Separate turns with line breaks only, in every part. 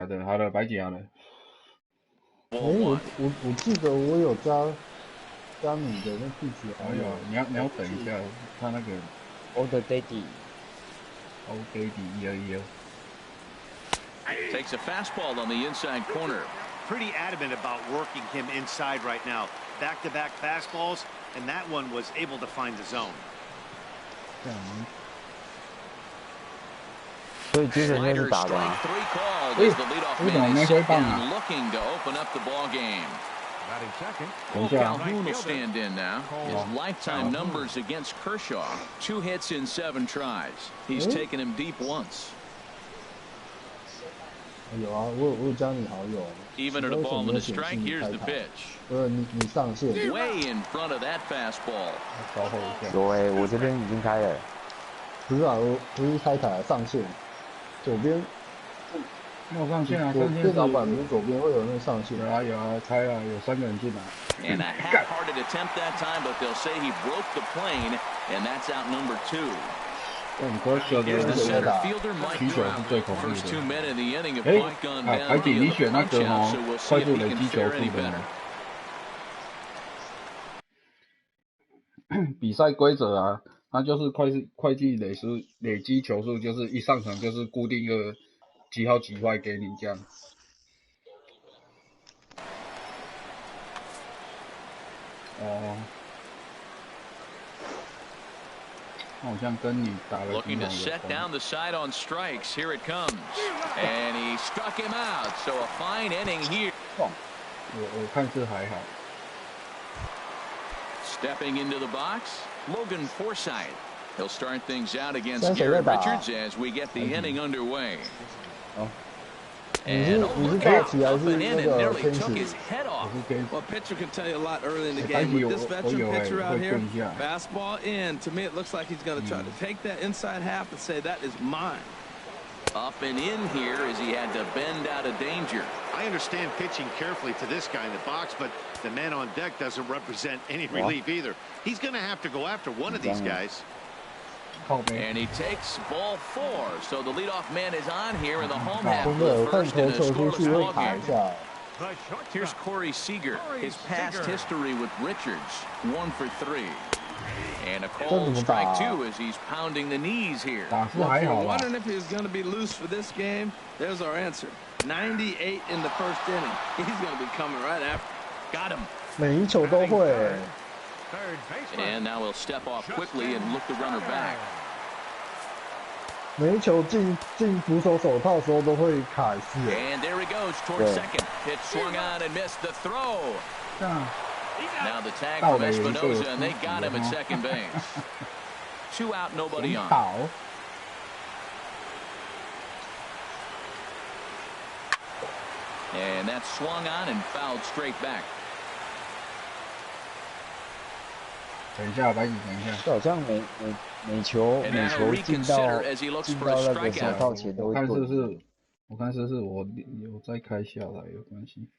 好的，好了，白起好了。
我记得我有加你的那地址好友，
你要等一下，他那个
Old Daddy。
Old Daddy 1212。
Takes a fastball on the inside corner.
Pretty adamant about working him inside right now. Back-to-back fastballs, and that one was able to find the zone.
所以接着应该是打的啊。
为什么没挥棒啊？
Calhoun will stand in now. His lifetime numbers against Kershaw: 2 hits in 7 tries. He's taken him deep once.
有啊，我有加你好友。
Even at a ball and a strike, here's the pitch.
你上线。
Way in front of that fastball.
有我这边已经开了。
不是啊，我不是开台上线，左边。
没有上线啊，上线
电脑版不是左边会有那个上线。
有啊，开了，有3个人进来。
And a half-hearted attempt that time, but they'll say he broke the plane, and that's out number 2. Here's the center fielder, Mike Trout. First 2 men in the inning have both gone down via the punch-out, so we'll see if he can fare any better.
比赛规则啊，它就是会计累积球数，就是一上场就是固定个几好几坏给你这样。哦。好像跟你打了。
Looking to set down the side on strikes. Here it comes, and he struck him out. So a fine inning here.
我看是还好。
Stepping into the box, Logan Forsythe. He'll start things out against Garrett Richards as we get the inning underway. And look out, up and in, and nearly took his head off.
Well, pitcher can tell you a lot early in the game. With this veteran pitcher out here, fastball in. To me, it looks like he's going to try to take that inside half and say, that is mine.
Up and in here as he had to bend out of danger.
I understand pitching carefully to this guy in the box, but the man on deck doesn't represent any relief either. He's going to have to go after one of these guys.
And he takes ball 4, so the leadoff man is on here in the home half of the first in a scoreless ball game. Here's Corey Seager. His past history with Richards, 1 for 3. And a cold strike 2 as he's pounding the knees here.
If you're wondering if he's going to be loose for this game, there's our answer. 98 in the first inning. He's going to be coming right after.
Got him.
每一球都会。
And now he'll step off quickly and look the runner back.
每一球进捕手手套的时候都会卡死。
And there he goes towards second. Pitch swung on and missed the throw. Now the tag from Espinosa, and they got him at second base. 2 out, nobody on. And that swung on and fouled straight back.
等一下，白景，等一下。
好像每球进到那个手套前都会顿。
我看是不是我有再开下来有关系。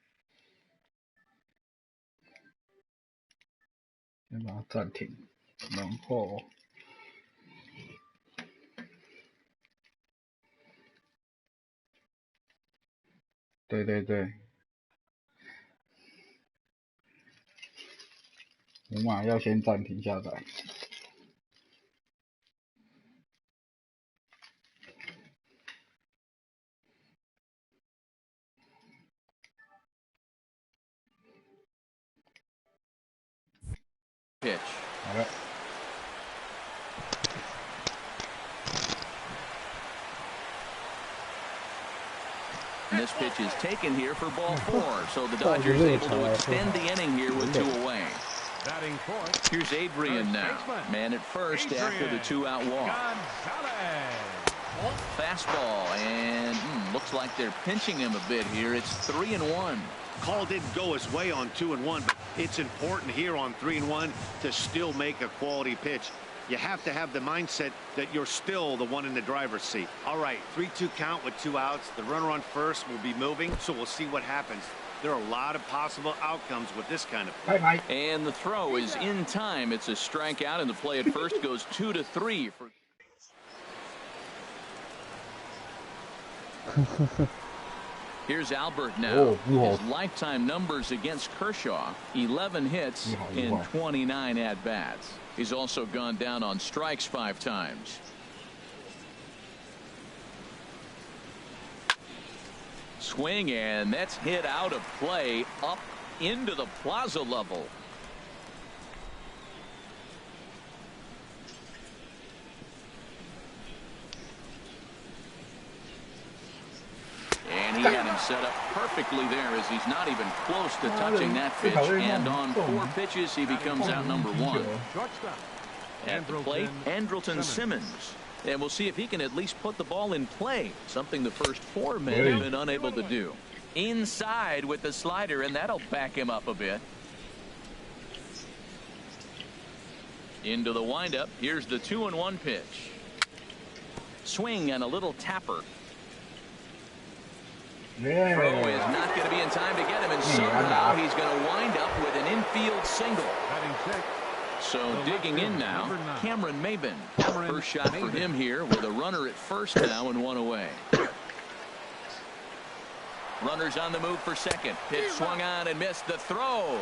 先把它暂停，然后。对。我马要先暂停下载。
Pitch.
好了。
And this pitch is taken here for ball 4, so the Dodgers able to extend the inning here with 2 away. Here's Adrian now, man at first after the 2-out walk. Fastball, and looks like they're pinching him a bit here. It's 3-1.
Call didn't go his way on 2-1, but it's important here on 3-1 to still make a quality pitch. You have to have the mindset that you're still the one in the driver's seat. All right, 3-2 count with 2 outs. The runner on first will be moving, so we'll see what happens. There are a lot of possible outcomes with this kind of play.
And the throw is in time. It's a strikeout, and the play at first goes 2-3 for. Here's Albert now. His lifetime numbers against Kershaw: 11 hits in 29 at-bats. He's also gone down on strikes 5 times. Swing, and that's hit out of play up into the plaza level. And he had him set up perfectly there, as he's not even close to touching that pitch. And on 4 pitches, he becomes out number 1. At the plate, Andrelton Simmons. And we'll see if he can at least put the ball in play, something the first 4 men have been unable to do. Inside with the slider, and that'll back him up a bit. Into the windup. Here's the 2-1 pitch. Swing and a little tapper. Throw is not going to be in time to get him, and somehow he's going to wind up with an infield single. So digging in now, Cameron Maben. First shot for him here with a runner at first now and 1 away. Runners on the move for second. Pitch swung on and missed. The throw.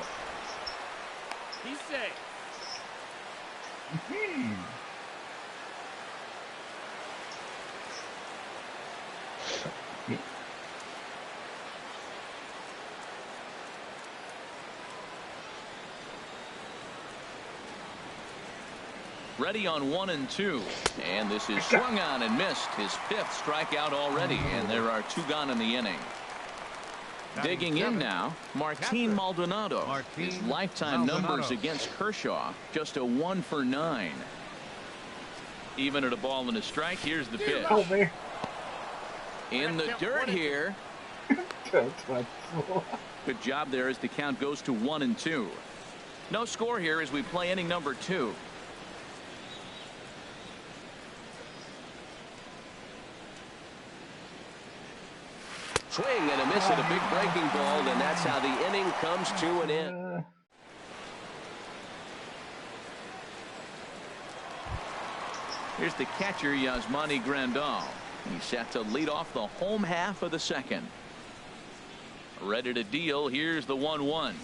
He's safe. Ready on 1 and 2, and this is swung on and missed. His 5th strikeout already, and there are 2 gone in the inning. Digging in now, Martin Maldonado. His lifetime numbers against Kershaw, just a 1 for 9. Even at a ball and a strike. Here's the pitch. In the dirt here. Good job there as the count goes to 1 and 2. No score here as we play inning number 2. Swing and a miss at a big breaking ball, and that's how the inning comes to an end. Here's the catcher, Yasmani Grandal. He's set to lead off the home half of the second. Ready to deal. Here's the 1-1.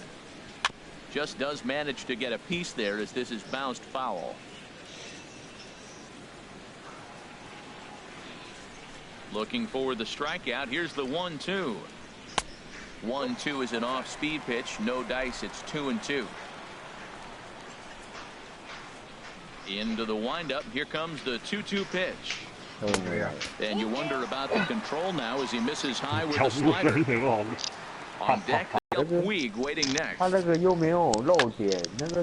Just does manage to get a piece there as this is bounced foul. Looking for the strikeout. Here's the 1-2. 1-2 is an off-speed pitch. No dice. It's 2-2. Into the windup. Here comes the 2-2 pitch. And you wonder about the control now as he misses high with a slider. On deck, Puig waiting next.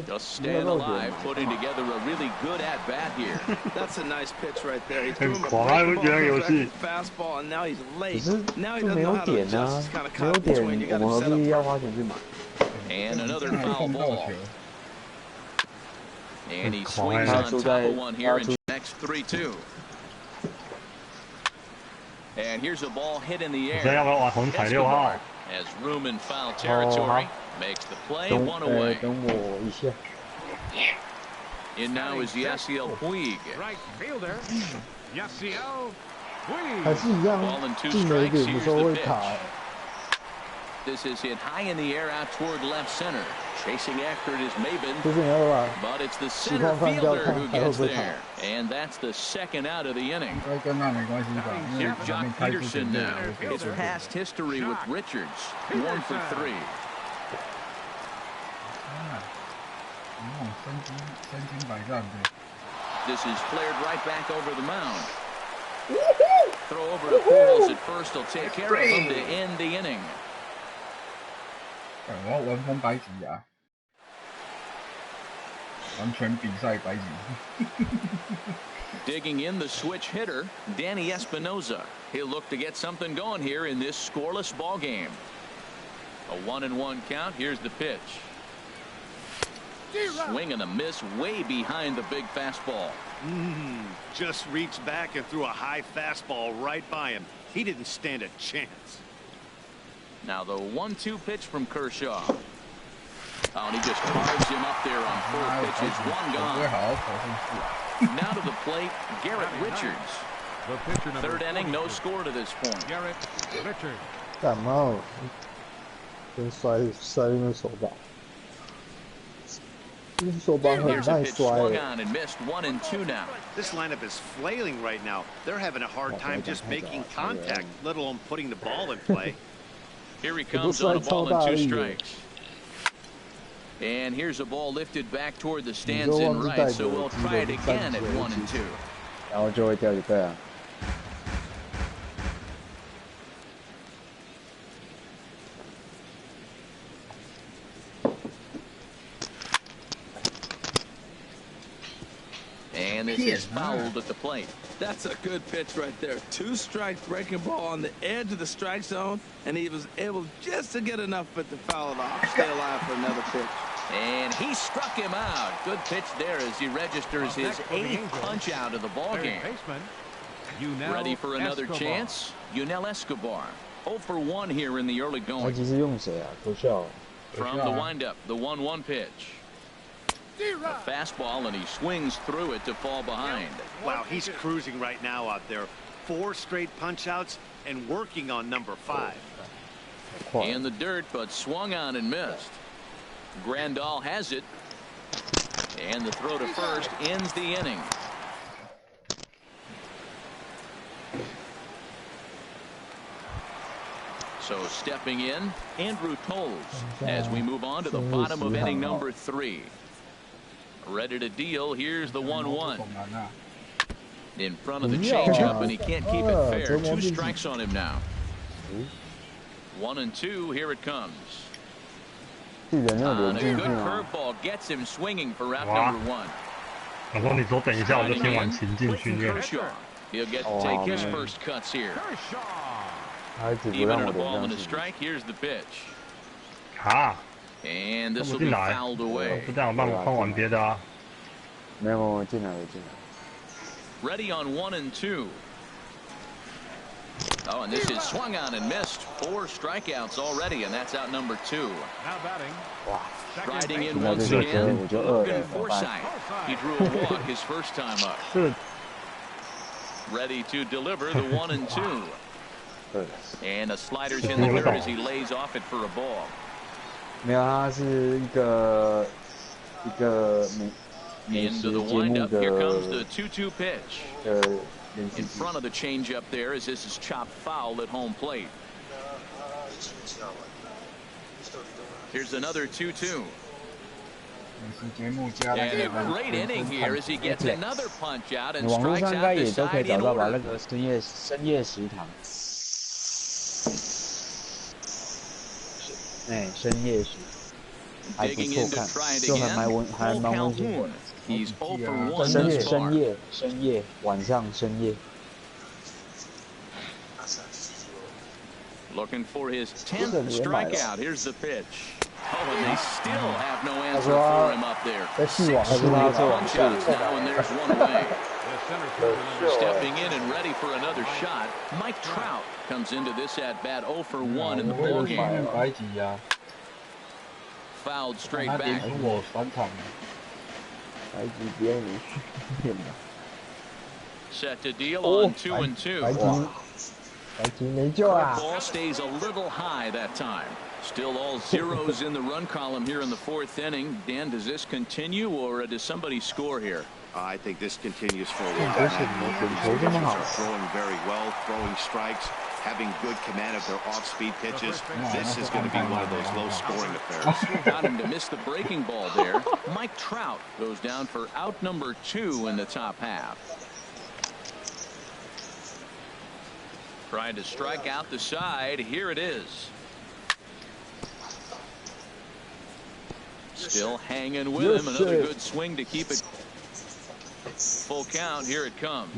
Just staying alive, putting together a really good at-bat here.
That's a nice pitch right there. He threw him a fastball, and now he's late. Now he doesn't know how to adjust. It's kind of caught between. You got to set up.
And another foul ball. And he swings on top of one here in next 3-2. And here's a ball hit in the air. Has room in foul territory. Makes the play. 1 away. In now is Yasiel Puig.
Right fielder. Yasiel Puig.
Ball and 2 strikes. Here's the pitch. This is hit high in the air out toward left center. Chasing after it is Maben. But it's the center fielder who gets there. And that's the second out of the inning. Here's Jock Peterson now. His past history with Richards. 1 for 3. This is flared right back over the mound. Throw over to Pujols at first. Will take care of him to end the inning. Digging in, the switch hitter, Danny Espinoza. He'll look to get something going here in this scoreless ball game. A 1-1 count. Here's the pitch. Swing and a miss way behind the big fastball.
Just reached back and threw a high fastball right by him. He didn't stand a chance.
Now the 1-2 pitch from Kershaw. Oh, and he just carves him up there on 4 pitches. 1 gone. Now to the plate, Garrett Richards. Third inning, no score to this point.
Garrett Richards.
干嘛？跟摔那个手把，这手把很耐摔。
This lineup is flailing right now. They're having a hard time just making contact, let alone putting the ball in play.
Here he comes on a ball and 2 strikes. And here's a ball lifted back toward the stands in right, so we'll try it again at 1 and 2.
然后就会掉一个啊。
And this is fouled at the plate.
That's a good pitch right there. 2 strikes, breaking ball on the edge of the strike zone, and he was able just to get enough of it to foul it off. Stay alive for another pitch.
And he struck him out. Good pitch there as he registers his 8th punch out of the ball game. Ready for another chance? Yunel Escobar. 0 for 1 here in the early going.
其实用谁啊？投效。
From the windup, the 1-1 pitch. A fastball, and he swings through it to fall behind.
Wow, he's cruising right now out there. 4 straight punch outs and working on number 5.
In the dirt, but swung on and missed. Grandal has it. And the throw to first ends the inning. So stepping in, Andrew Tolles as we move on to the bottom of inning number 3. Ready to deal. Here's the 1-1. In front of the changeup, and he can't keep it fair. 2 strikes on him now. 1 and 2. Here it comes. On a good curveball gets him swinging for route number 1.
我说你说等一下，我就听完情境训练。
He'll get to take his first cuts here. Even a ball and a strike. Here's the pitch.
啊。
And this will be fouled away.
不这样，帮我换完别的啊。
没有，进来了。
Ready on 1 and 2. Oh, and this is swung on and missed. 4 strikeouts already, and that's out number 2.
Now batting.
Riding in once again, Logan Forsythe. He drew a walk his first time up. Ready to deliver the 1 and 2. And the slider's in the dirt as he lays off it for a ball.
没有，它是一个美食
Into the
节目
windup.
的
Here comes the 2-2 pitch. In front of the changeup there as this is chopped foul at home plate. Here's another 2-2. And a great inning here as he gets another punch out and
网络
strikes
上应该
out
也
the
都可以
side
找
in
到吧？那
order.
个深夜食堂。哎，深夜食堂还不
Digging
错
in to
看，
try it
就
again.
还
Cole
蛮温馨的
Calhoun. He's 0 for 1
深夜
thus far.
深夜晚上深夜。
Looking for his 10th strikeout. Here's the pitch. Oh, and they still have no answer for him up there. 6 punch outs now, and there's 1 away. Stepping in and ready for another shot, Mike Trout comes into this at-bat 0 for 1 in the ballgame. Fouled straight back. Set to deal on 2 and 2. Ball stays a little high that time. Still all zeros in the run column here in the 4th inning. Dan, does this continue, or does somebody score here?
I think this continues for a while. These pitchers are throwing very well, throwing strikes, having good command of their off-speed pitches. This is going to be one of those low-scoring affairs.
Got him to miss the breaking ball there. Mike Trout goes down for out number 2 in the top half. Trying to strike out the side. Here it is. Still hanging with him. Another good swing to keep it full count. Here it comes.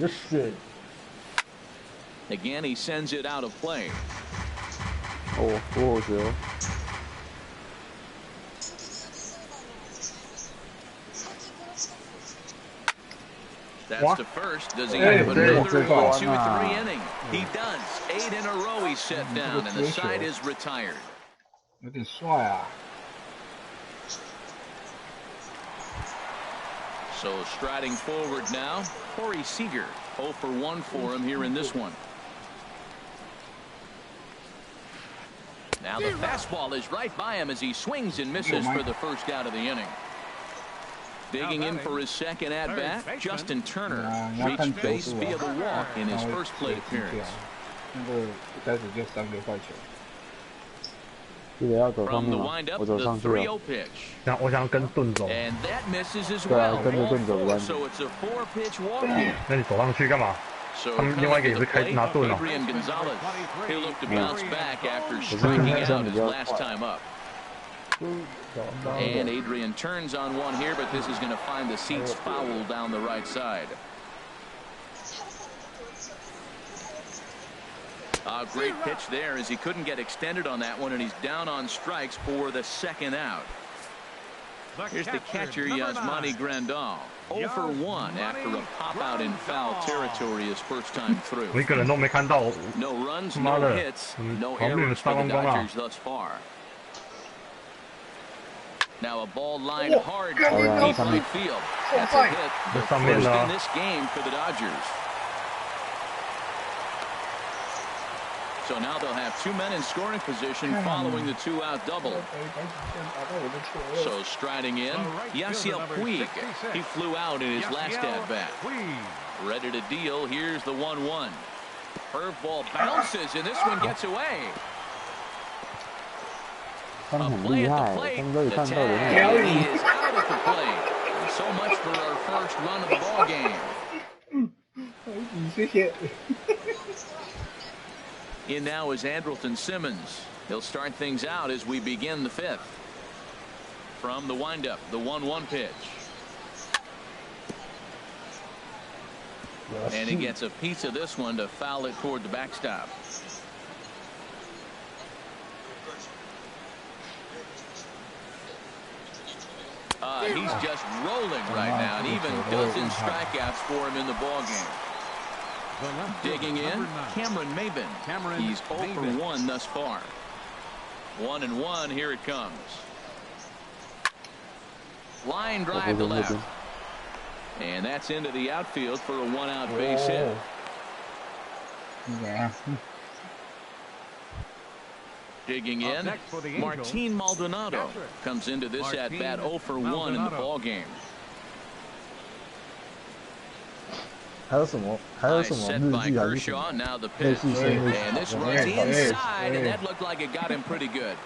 Again, he sends it out of play. That's the first. Does he have another 2-3 inning? He does. 8 in a row he's set down, and the side is retired.
有点帅啊！
So striding forward now, Corey Seager. 0 for 1 for him here in this one. Now the fastball is right by him as he swings and misses for the first out of the inning. Digging in for his second at-bat, Justin Turner reached base via the walk in his first plate appearance. From the windup, the 3-0 pitch. And that misses as well. So it's a 4-pitch walk here.
那你走上去干嘛？
So
他们另外一个也是开拿盾哦。
Adrian Gonzalez, he'll look to bounce back after striking out his last time up. And Adrian turns on one here, but this is going to find the seats foul down the right side. A great pitch there as he couldn't get extended on that one, and he's down on strikes for the second out. Here's the catcher, Yasmani Grandal. 0 for 1 after a pop out in foul territory his first time through.
我一个人都没看到。
No runs, no hits, no errors for the Dodgers thus far. Now a ball lined hard toward deep right field. That's a hit. The first in this game for the Dodgers. So now they'll have 2 men in scoring position following the 2-out double. So striding in, Yasiel Puig. He flew out in his last at-bat. Ready to deal. Here's the 1-1. Curveball bounces, and this one gets away. A play at the plate. The tag is out at the plate. And so much for our first run of the ball game. In now is Andrelton Simmons. He'll start things out as we begin the 5th. From the windup, the 1-1 pitch. And he gets a piece of this one to foul it toward the backstop. He's just rolling right now, and even dozen strikeouts for him in the ballgame. Digging in, Cameron Maybin. He's 0 for 1 thus far. 1-1, here it comes. Line drive to left. And that's into the outfield for a 1-out base hit.
Yeah.
Digging in, Martin Maldonado comes into this at-bat 0 for 1 in the ballgame. Set by Kershaw, now the pitch. And this runs inside, and that looked like it got him pretty good.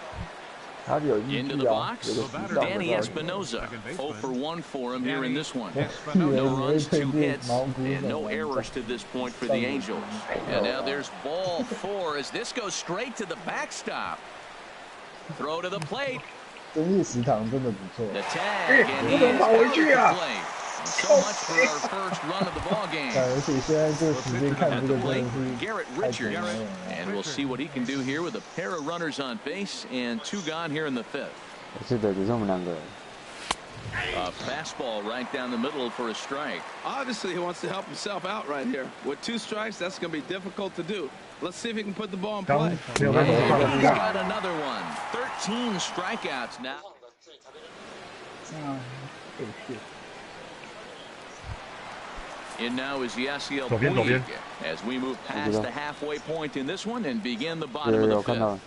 Into the box, Danny Espinosa. 0 for 1 for him here in this one. No runs, 2 hits, and no errors to this point for the Angels. And now there's ball 4 as this goes straight to the backstop. Throw to the plate. The tag, and he is out of the plate. So much for our first run of the ball game. At the plate, Garrett Richards, and we'll see what he can do here with a pair of runners on base and 2 gone here in the 5th. A fastball right down the middle for a strike.
Obviously, he wants to help himself out right here. With 2 strikes, that's going to be difficult to do. Let's see if he can put the ball in play.
He's got another one. 13 strikeouts now. In now is Yasiel Puig as we move past the halfway point in this one and begin the bottom of the 5th.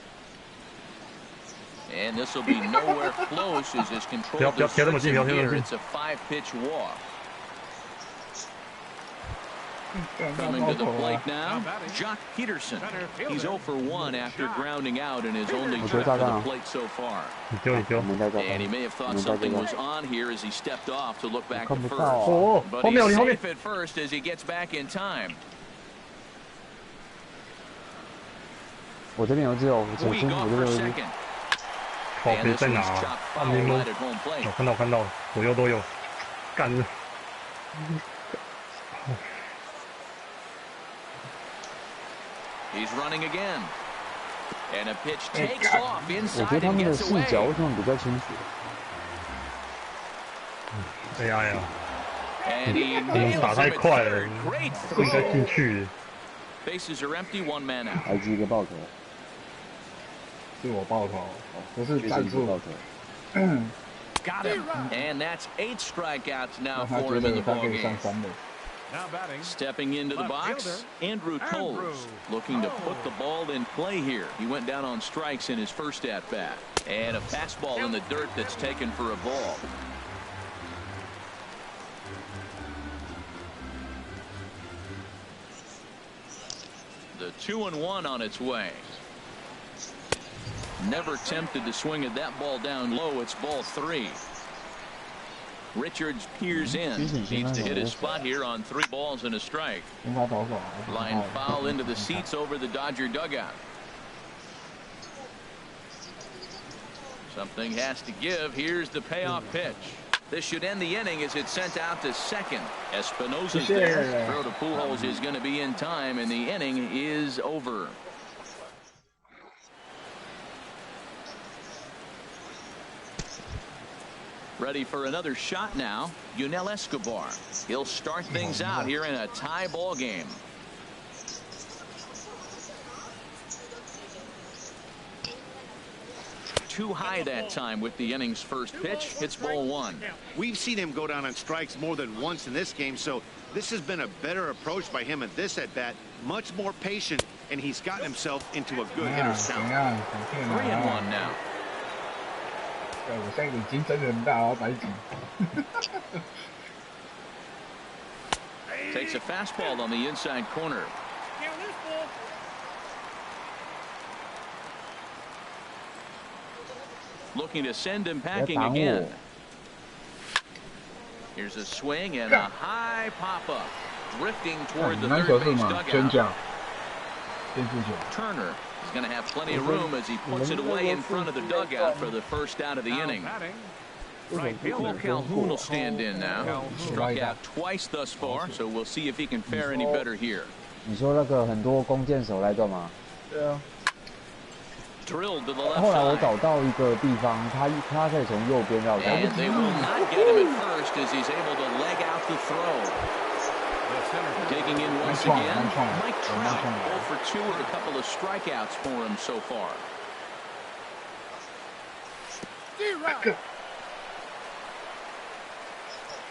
And this will be nowhere close as is controlled here. It's a 5-pitch walk. Coming to the plate now, Jock Peterson. He's 0 for 1 after grounding out in his only trip to the plate so far. And he may have thought something was on here as he stepped off to look back to first. But he's safe at first as he gets back in time. Puig off for second. And this one's chopped foul right at home plate.
我看到，左右都有，干。
He's running again. And a pitch takes off inside and gets away.
AI 啊，
And he
我们
nails
打太
him at
快了，
third. Great
不应该
throw.
进去。
Bases are empty, 1 man out.
是我爆头，不是战术。
Got him. And that's 8 strikeouts now for him in the ballgame. Stepping into the box, Andrew Toles, looking to put the ball in play here. He went down on strikes in his first at-bat. And a fastball in the dirt that's taken for a ball. The 2-1 on its way. Never tempted to swing at that ball down low. It's ball 3. Richards peers in. Needs to hit his spot here on 3 balls and a strike. Line foul into the seats over the Dodger dugout. Something has to give. Here's the payoff pitch. This should end the inning as it's sent out to second. Espinosa's there. Throw to Pujols is going to be in time, and the inning is over. Ready for another shot now, Yunel Escobar. He'll start things out here in a tie ball game. Too high that time with the inning's first pitch. It's ball 1.
We've seen him go down on strikes more than once in this game, so this has been a better approach by him at this at-bat. Much more patient, and he's gotten himself into a good hitter's count.
3-1 now. Takes a fastball on the inside corner. Looking to send him packing again. Here's a swing and a high pop-up. Drifting toward the third base dugout. Turner is going to have plenty of room as he puts it away in front of the dugout for the first out of the inning. Cole Calhoun will stand in now. Struck out twice thus far, so we'll see if he can fare any better here.
你说那个很多弓箭手来干嘛？对啊。
Drilled to the left
后来我
side.
找到一个地方，他可以从右边绕过。
And they will not get him at first as he's able to leg out the throw. Digging in once again, Mike Trout 0 for 2 with a couple of strikeouts for him so far.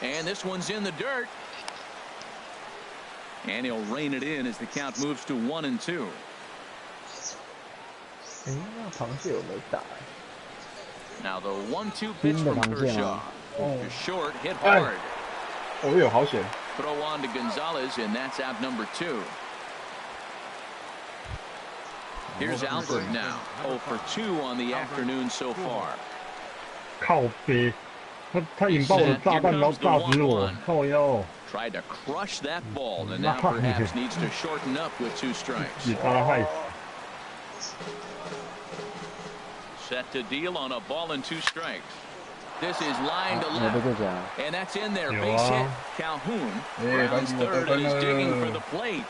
And this one's in the dirt. And he'll rein it in as the count moves to 1-2.
哎，那螃蟹有没打？
Now the 1-2 pitch from Kershaw. Short, hit hard. Throw on to Gonzalez, and that's out number 2. Here's Albert now. 0 for 2 on the afternoon so far.
靠背，他引爆我的炸弹，然后炸死我，靠腰。
Tried to crush that ball, and now perhaps needs to shorten up with 2 strikes.
你把他害死。
Set to deal on a ball and 2 strikes. This is line to left, and that's in there. Base hit. Calhoun rounds third and is digging for the plate.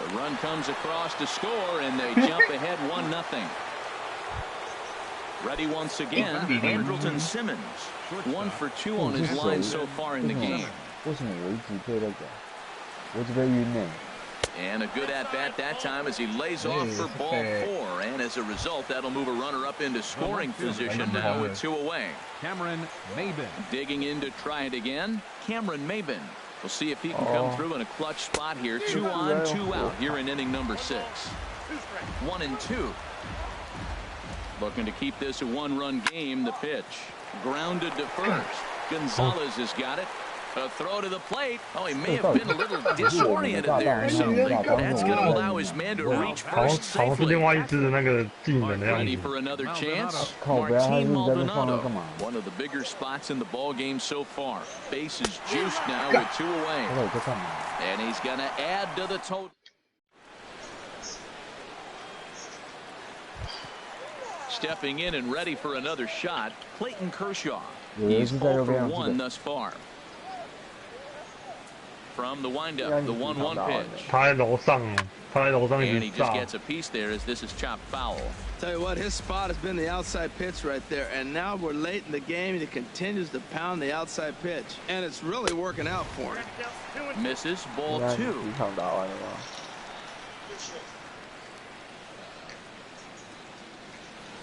The run comes across to score, and they jump ahead 1-0. Ready once again, Andrelton Simmons. 1 for 2 on his line so far in the game.
为什么我一直被那个？我一直被晕呢？
And a good at-bat that time as he lays off for ball 4. And as a result, that'll move a runner up into scoring position now with 2 away.
Cameron Maybin.
Digging in to try it again, Cameron Maybin. We'll see if he can come through in a clutch spot here. 2 on, 2 out here in inning number 6. 1-2. Looking to keep this a 1-run game. The pitch. Grounded to first. Gonzalez has got it. A throw to the plate. Oh, he may have been a little disoriented there. So that's going to allow his man to reach first safely. Ready for another chance. Martin Maldonado, one of the bigger spots in the ball game so far. Base is juiced now with 2 away. And he's going to add to the total. Stepping in and ready for another shot, Clayton Kershaw. He's 0 for 1 thus far. From the windup, the 1-1 pitch. And he just gets a piece there as this is chopped foul.
Tell you what, his spot has been the outside pitch right there, and now we're late in the game, and he continues to pound the outside pitch, and it's really working out for him.
Misses, ball 2.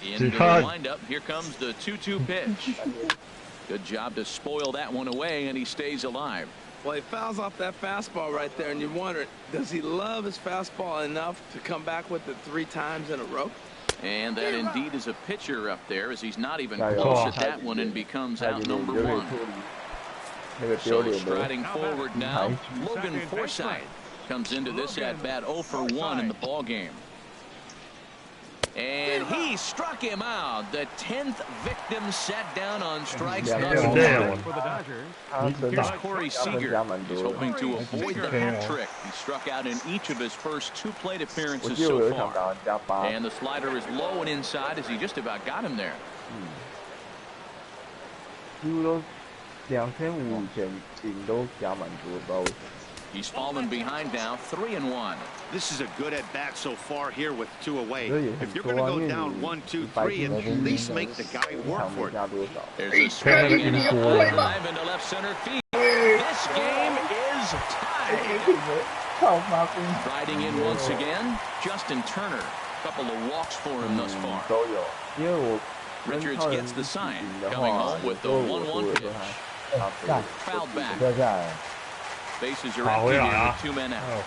Into the windup, here comes the 2-2 pitch. Good job to spoil that one away, and he stays alive.
Well, he fouls off that fastball right there, and you wonder, does he love his fastball enough to come back with it 3 times in a row?
And that indeed is a pitcher up there, as he's not even close at that one and becomes out number 1. So striding forward now, Logan Forsythe comes into this at-bat 0 for 1 in the ball game. And he struck him out. The 10th victim sat down on strikes. Here's Corey Seager. He's hoping to avoid the hat trick. He struck out in each of his first 2 plate appearances so far. And the slider is low and inside as he just about got him there. He's fallen behind now, 3-1.
This is a good at-bat so far here with 2 away. If you're going to go down 1, 2, 3, at least make the guy work for it.
There's a swing and a drive into left center field. This game is tied. Riding in once again, Justin Turner. A couple of walks for him thus far. Richards gets the sign, coming home with the 1-1 pitch. Fouled back. Bases are empty here with 2 men out.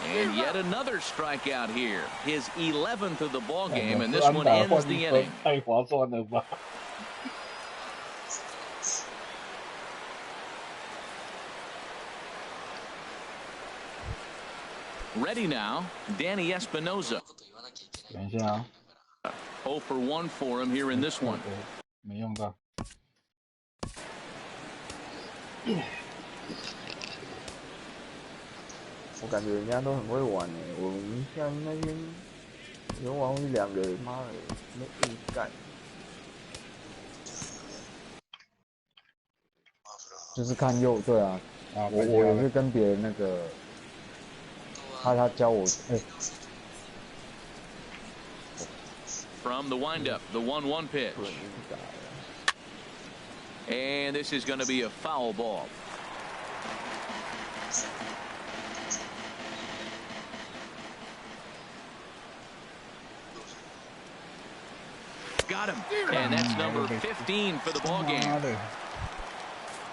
And yet another strikeout here. His 11th of the ball game, and this one ends the inning. Ready now, Danny Espinosa. 0 for 1 for him here in this one.
没用到。
我感觉人家都很会玩诶，我们像那天有王宇2个，妈的没硬干。
就是看右对啊，我也是跟别人那个，他教我
From the windup, the 1-1 pitch. And this is going to be a foul ball. Got him. And that's number 15 for the ball game.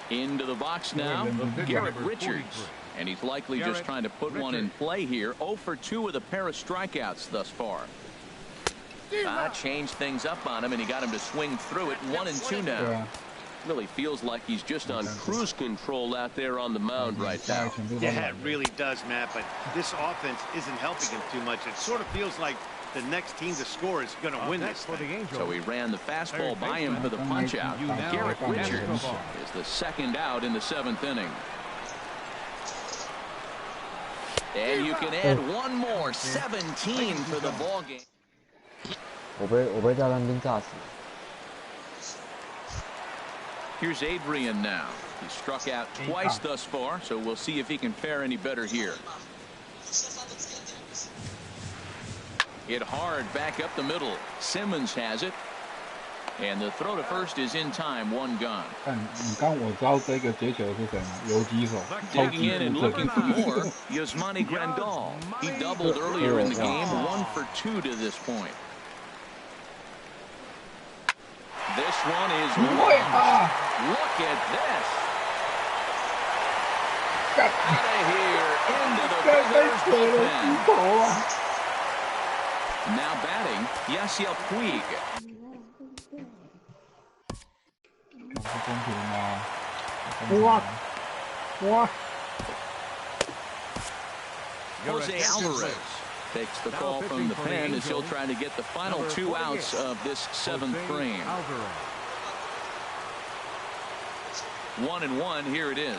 Into the box now, Garrett Richards. And he's likely just trying to put one in play here. 0 for 2 with a pair of strikeouts thus far. Changed things up on him, and he got him to swing through it. 1-2 now.
Yeah.
Really feels like he's just on cruise control out there on the mound right now.
Yeah, it really does, Matt, but this offense isn't helping him too much. It sort of feels like the next team to score is going to win this thing.
So he ran the fastball by him for the punch-out. Garrett Richards is the 2nd out in the 7th inning. And you can add one more, 17 for the ball game.
我被炸弹兵炸死。
Here's Adrian now. He struck out twice thus far, so we'll see if he can fare any better here. Hit hard back up the middle. Simmons has it. And the throw to first is in time, 1 gone.
你刚我知道这个接球是谁吗？游击手。
Digging in and looking for more, Yasmani Grandal. He doubled earlier in the game, 1 for 2 to this point. This one is long. Look at this. Out of here into the Brewers bullpen. Now batting, Yasiel Puig.
不公平吗？
哇！
Jose Alvarez takes the call from the pen as he'll try to get the final 2 outs of this 7th frame. 1-1, here it is.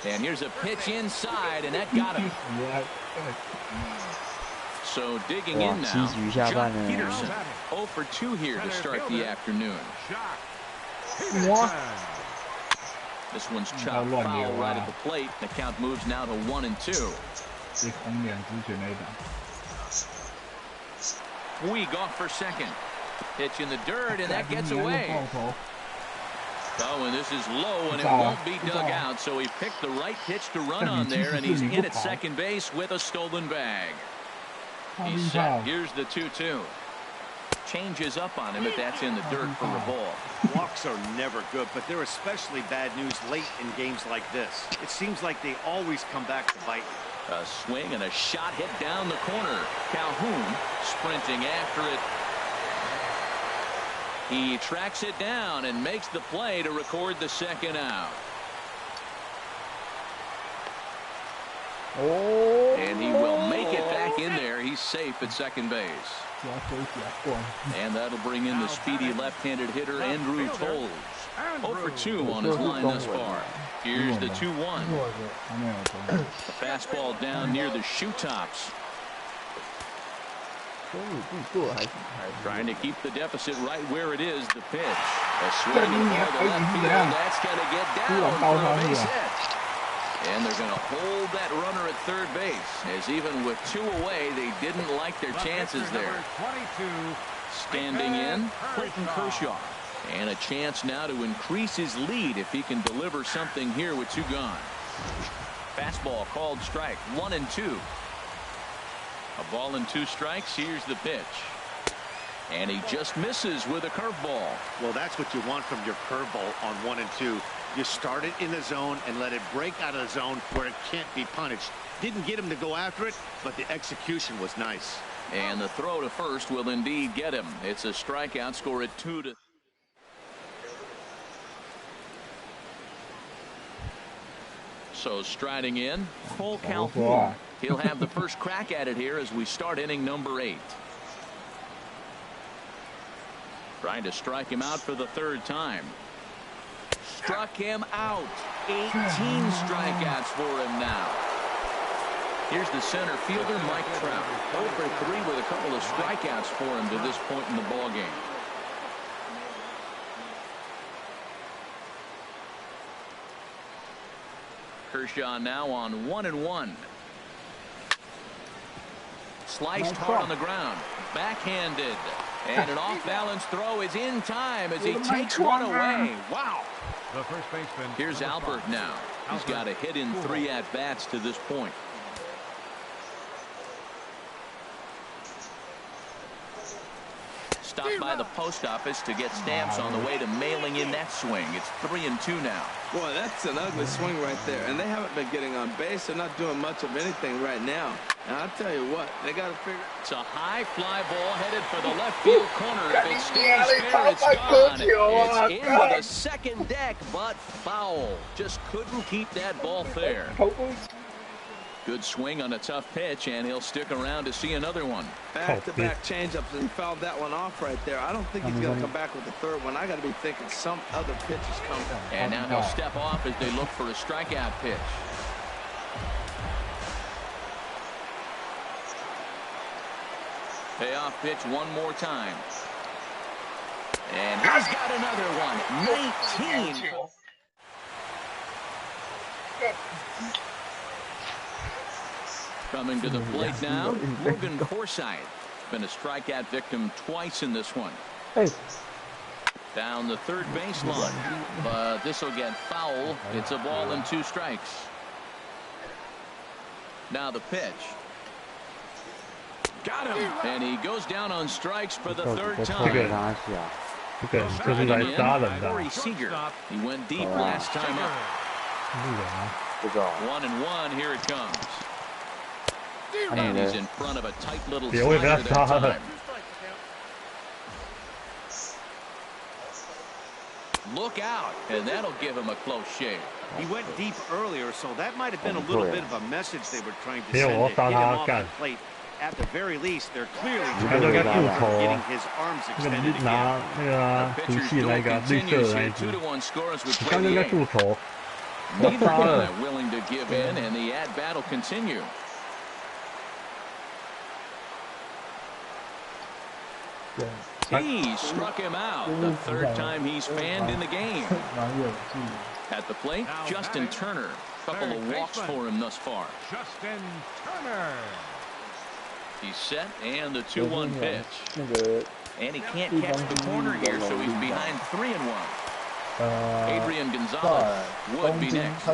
And here's a pitch inside, and that got him. So digging in now, John Peterson, 0 for 2 here to start the afternoon. This one's chopped foul right at the plate. The count moves now to 1-2. Puig off for second. Pitch in the dirt, and that gets away. Oh, and this is low, and it won't be dug out, so he picked the right pitch to run on there, and he's in at second base with a stolen bag. He's set. Here's the 2-2. changes up on him if that's in the dirt for a ball.
Walks are never good, but they're especially bad news late in games like this. It seems like they always come back to bite.
A swing and a shot hit down the corner. Calhoun sprinting after it. He tracks it down and makes the play to record the second out.
Oh,
and he will make it back in there. He's safe at second base. And that'll bring in the speedy left-handed hitter Andrew Toles. 0 for 2 on his line thus far. Here's the 2-1. A fastball down near the shoe tops. Trying to keep the deficit right where it is. The pitch. A swing and ball to left field. That's going to get down for a base hit. And they're going to hold that runner at third base, as even with 2 away, they didn't like their chances there. Standing in, Clayton Kershaw. And a chance now to increase his lead if he can deliver something here with 2 gone. Fastball called strike, 1-2. A ball and 2 strikes. Here's the pitch. And he just misses with a curveball.
Well, that's what you want from your curveball on 1-2. You start it in the zone and let it break out of the zone where it can't be punished. Didn't get him to go after it, but the execution was nice.
And the throw to first will indeed get him. It's a strikeout. Score at 2-. So striding in, Cole Calhoun. He'll have the first crack at it here as we start inning number 8. Trying to strike him out for the 3rd time. Struck him out. 18 strikeouts for him now. Here's the center fielder, Mike Trout. 0 for 3 with a couple of strikeouts for him to this point in the ballgame. Kershaw now on 1-1. Sliced hard on the ground. Backhanded. And an off-balance throw is in time as he takes one away. Wow.
The first baseman.
Here's Albert now. He's got a hit in 3 at-bats to this point. Stopped by the post office to get stamps on the way to mailing in that swing. It's 3-2 now.
Boy, that's an ugly swing right there. And they haven't been getting on base. They're not doing much of anything right now. And I'll tell you what, they got to figure.
It's a high fly ball headed for the left field corner. If it stays fair, it's gone. It's into the second deck, but foul. Just couldn't keep that ball fair. Good swing on a tough pitch, and he'll stick around to see another one.
Back-to-back changeups, and he fouled that one off right there. I don't think he's going to come back with the 3rd one. I got to be thinking some other pitch is coming.
And now he'll step off as they look for a strikeout pitch. Payoff pitch one more time. And he's got another one. 19. Coming to the plate now, Logan Forsythe. Been a strikeout victim twice in this one. Down the 3rd baseline, but this will get foul. It's a ball and 2 strikes. Now the pitch. Got him, and he goes down on strikes for the 3rd time. Corey Seager. He went deep last time up. 1-1. Here it comes. And he's in front of a tight little slider that time. Look out, and that'll give him a close shave.
He went deep earlier, so that might have been a little bit of a message they were trying to send to get him off the plate. At the very least, they're clearly trying to getting his arms extended again.
The pitcher's duel continues here. 2-1 scores with 28. Neither guy willing to give in, and the at-bat will continue. He struck him out. The 3rd time he's fanned in the game. At the plate, Justin Turner. Couple of walks for him thus far.
Justin Turner.
He's set, and the 2-1 pitch. And he can't catch the corner here, so he's behind 3-1. Adrian Gonzalez would be next.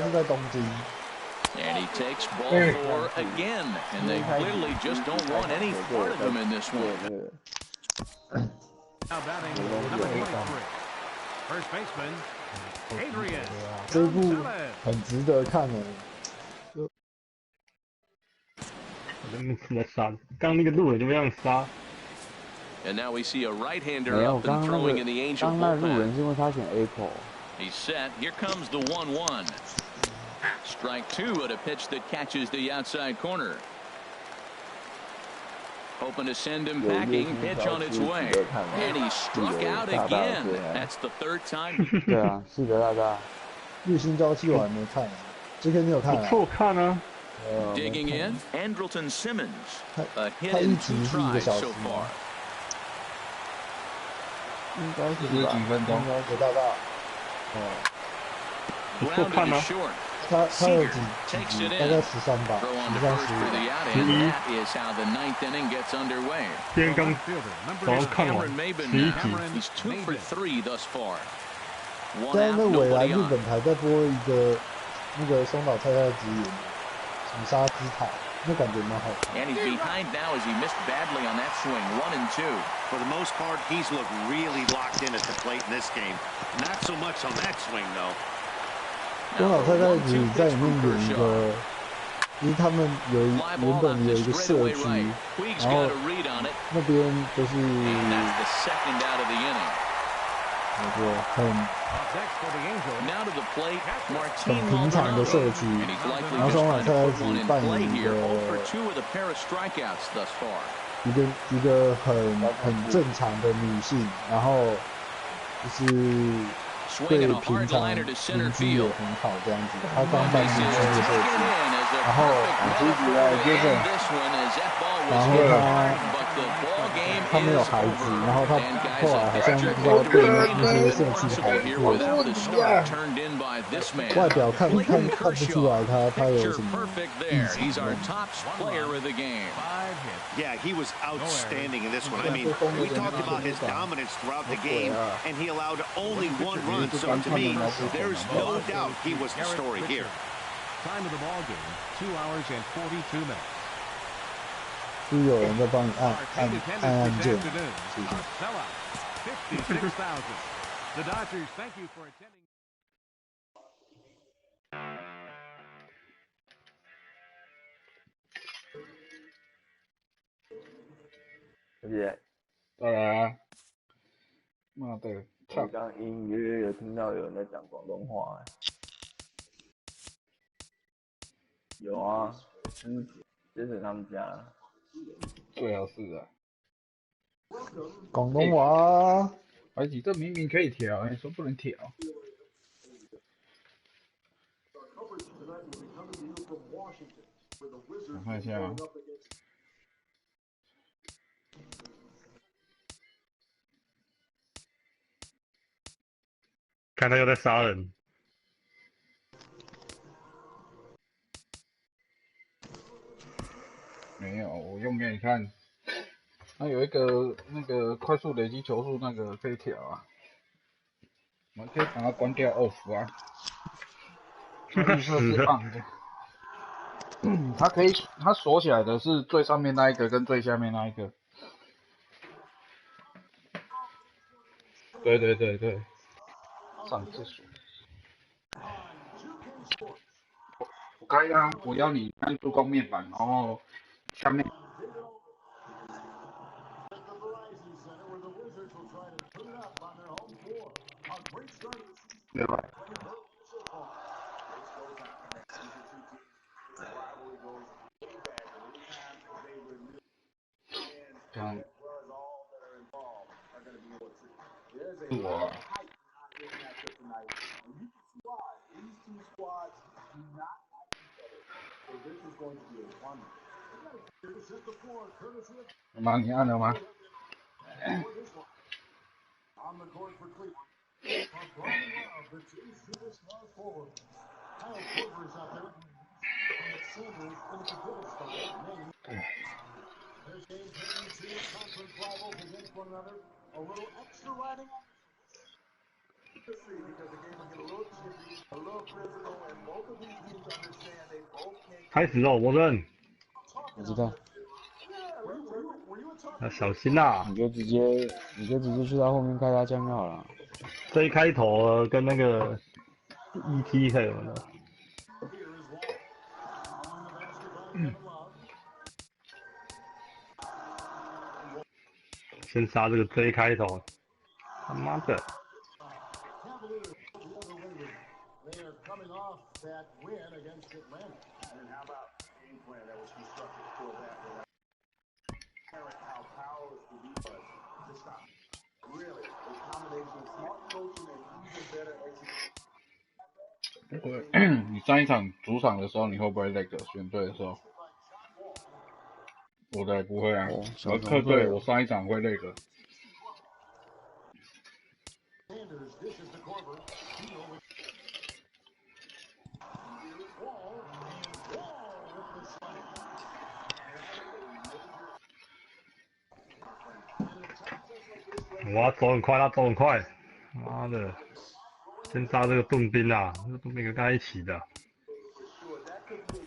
And he takes ball 4 again. And they clearly just don't want any part of him in this one.
Now batting number 23, first baseman Adrian.
这一部很值得看的。
我在那吃在杀，刚那个路人就这样杀。
And now we see a right-hander
没有，
up
刚
and
刚
throwing
那
in the
个
Angel
刚那路
bullpen.
人是因为他选 Apple。
He's set. Here comes the 1-1. Strike two at a pitch that catches the outside corner. Hoping to send him packing. Pitch on its way. And he struck out again. That's the third time.
对啊，是的，大大。日新朝气我还没看，这个你有看啊？
不错看啊。
Digging in, Andrelton Simmons. A hit
他一
in
集
two
是1个
tries
小时
so far.
应该是
40
吧？
几分钟。
应该给大大。
不错
Grounded
看
to
啊。
short.
他有
Seager
几
takes
集？
it
大概
in.
13吧
Throw on to
，13、first
for the
15。
out, and that is how the ninth inning gets underway.
今天刚
Fielder
早
number
上看完
Cameron Maybin
11
now.
集，
He's 2 for 3 thus far. One
在
out,
那未来
nobody
日
on.
本台在播一个那个松岛菜菜的指引，什么杀之塔，那感觉蛮好看。
And he's behind now as he missed badly on that swing. 1 and 2.
For the most part, he's looked really locked in at the plate in this game. Not so much on that swing, though.
松岛菜菜子在里面演一个，就是他们原本有一个社区，然后那边就是，我觉得很平常的社区，然后松岛菜菜子扮演一个很正常的女性，然后就是对平常邻居也很好这样子，她刚搬进去的社区，然后积极来接着，然后他没有孩子，然后他后来好像不知道对那些社区孩子做外表看不出来他有什么异常。
Yeah, he was outstanding in this one. I mean, we talked about his dominance throughout the game, and he allowed only 1 run. So to me, there's no doubt he was the story here.
Time of the ball game, 2 hours and 42 minutes.
是有人在帮你按键，是不是？
56,000. The Dodgers, thank you for attending.
而且，
当然，妈的，操！
刚隐隐约约有听到有人在讲广东话，有啊，接着他们家，
最好是啊。
广东话，
而且这明明可以调，你说不能调。我看一下啊。
看他又在杀人。
没有，我用给你看。那有一个那个快速累积球数那个可以调啊，我们可以把它关掉off啊。绿色是 on 的。它可以，它锁起来的是最上面那一个跟最下面那一个。对对对对。上厕所。我开啊，我要你按助攻面板，然后下面。对吧？这样。是我啊。 妈，你按了吗？
开始哦，我认。
我知道。
要小心啦！
你就直接去到后面开他枪就好了。
这一开头跟那个 ET 还有呢。先杀这个 J 开头，他妈的！
不会，你上一场主场的时候，你会不会那个选队的时候？我的也不会啊，我客队我上一场会那个。
哇，走很快，他走很快，妈的！先杀这个盾兵啊，这盾兵跟他一起的。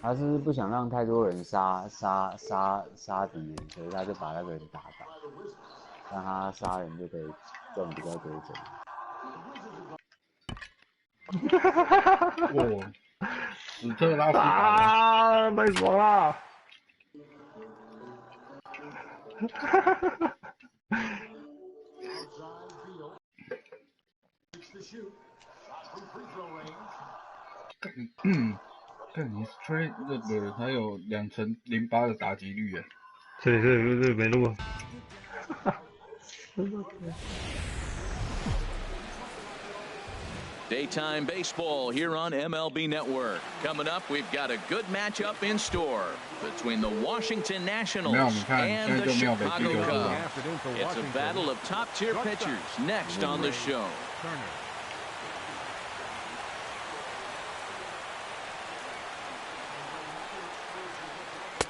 他是不想让太多人杀敌人，所以他就把那个人打倒，让他杀人就可以赚比较多钱。
哇，史特拉斯
啊，太爽了！
看你 straight 这个还有2008的打击率耶。
这没录啊。
Daytime baseball here on MLB Network. Coming up, we've got a good matchup in store between the Washington Nationals and the Chicago Cubs. It's a battle of top-tier pitchers next on the show.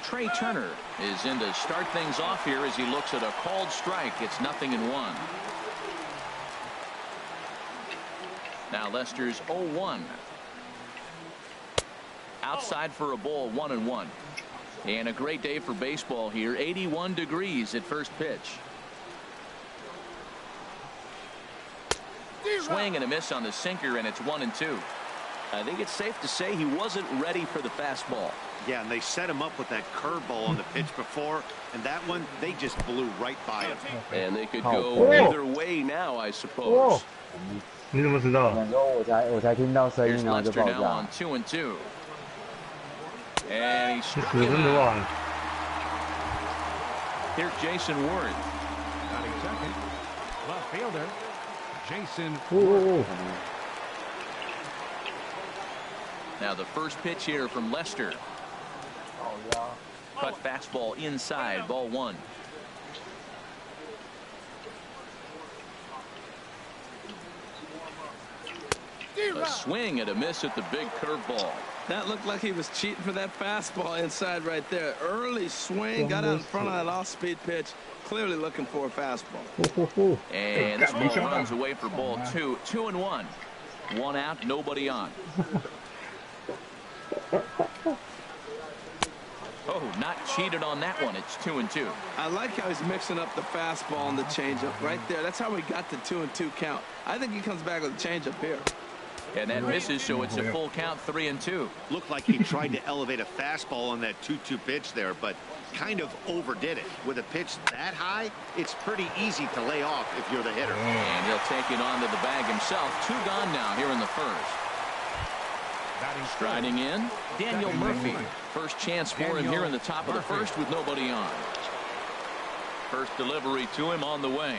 Trey Turner is in to start things off here as he looks at a called strike. It's 0-1. Now Lester's 0-1. Outside for a ball, 1-1. And a great day for baseball here. 81 degrees at first pitch. Swing and a miss on the sinker, and it's 1-2. I think it's safe to say he wasn't ready for the fastball.
Yeah, and they set him up with that curveball on the pitch before, and that one, they just blew right by him.
And they could go either way now, I suppose.
你怎么知道？
想说我才听到声音，然后就爆炸。
2-2. And he struck
him out.
Here's Jason Worth.
Batting second, left fielder, Jason.
Now the first pitch here from Lester. Cut fastball inside, ball 1. A swing and a miss at the big curveball.
That looked like he was cheating for that fastball inside right there. Early swing, got out in front of that off-speed pitch, clearly looking for a fastball.
And this ball runs away for ball 2. 2-1. 1 out, nobody on. Oh, not cheated on that one. It's 2-2.
I like how he's mixing up the fastball and the changeup right there. That's how we got the 2-2 count. I think he comes back with a changeup here.
And that misses, so it's a full count, 3-2.
Looked like he tried to elevate a fastball on that 2-2 pitch there, but kind of overdid it. With a pitch that high, it's pretty easy to lay off if you're the hitter.
And he'll take it onto the bag himself. 2 gone now here in the first. Striding in, Daniel Murphy. First chance for him here in the top of the first with nobody on. First delivery to him on the way.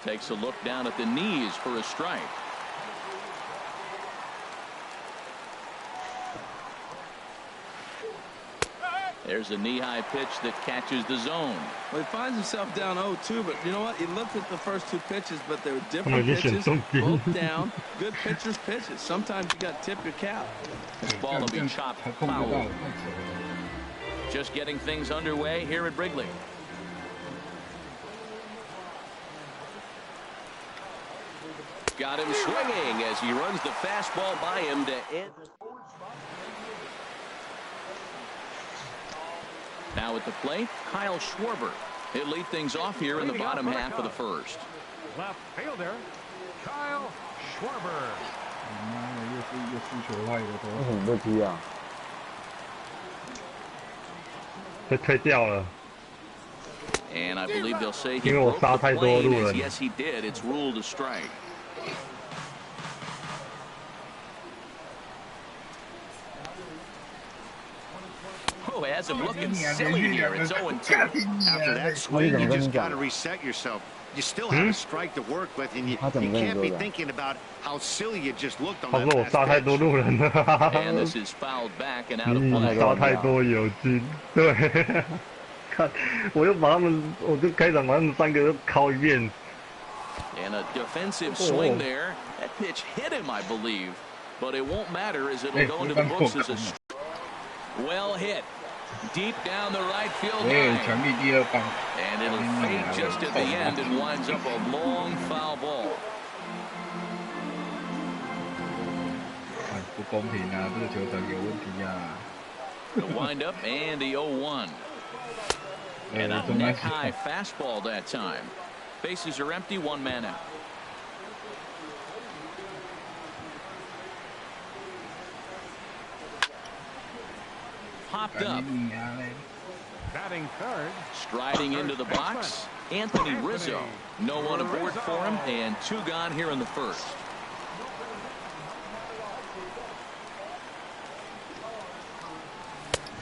Takes a look down at the knees for a strike. There's a knee-high pitch that catches the zone.
Well, he finds himself down 0-2, but you know what? He looked at the first 2 pitches, but they were different pitches, both down. Good pitchers' pitches. Sometimes you got to tip your cap.
This ball will be chopped foul. Just getting things underway here at Wrigley. Got him swinging as he runs the fastball by him to end. Now at the plate, Kyle Schwarber. He'll lead things off here in the bottom half of the first.
Left fielder, Kyle Schwarber.
又是球坏的投
为什么被踢啊？
被推掉了。
And I believe they'll say he
因为我
broke
杀
the
太多
plane
路
as
人。
yes, he did. It's ruled a strike. Oh, has him looking silly here. It's 0-2.
After that swing, you just got to reset yourself. You still have a strike to work with, and you can't be thinking about how silly you just looked on
他
that
说我杀太多路人了。
And this is fouled back and out of
你
play.
杀太多友军，对，看我又把他们，我就开场把他们3个都敲一遍。
And a defensive swing there. That pitch hit him, I believe. But it won't matter as it'll go into the books as a strike. Well hit. Deep down the right field line. And it'll fade just at the end and winds up a long foul ball.
不公平啊！这个球场有问题啊！
The wind up and the 0-1. And a neck high fastball that time. Bases are empty, 1 man out. Popped up.
Batting third.
Striding into the box, Anthony Rizzo. No one aboard for him, and 2 gone here in the first.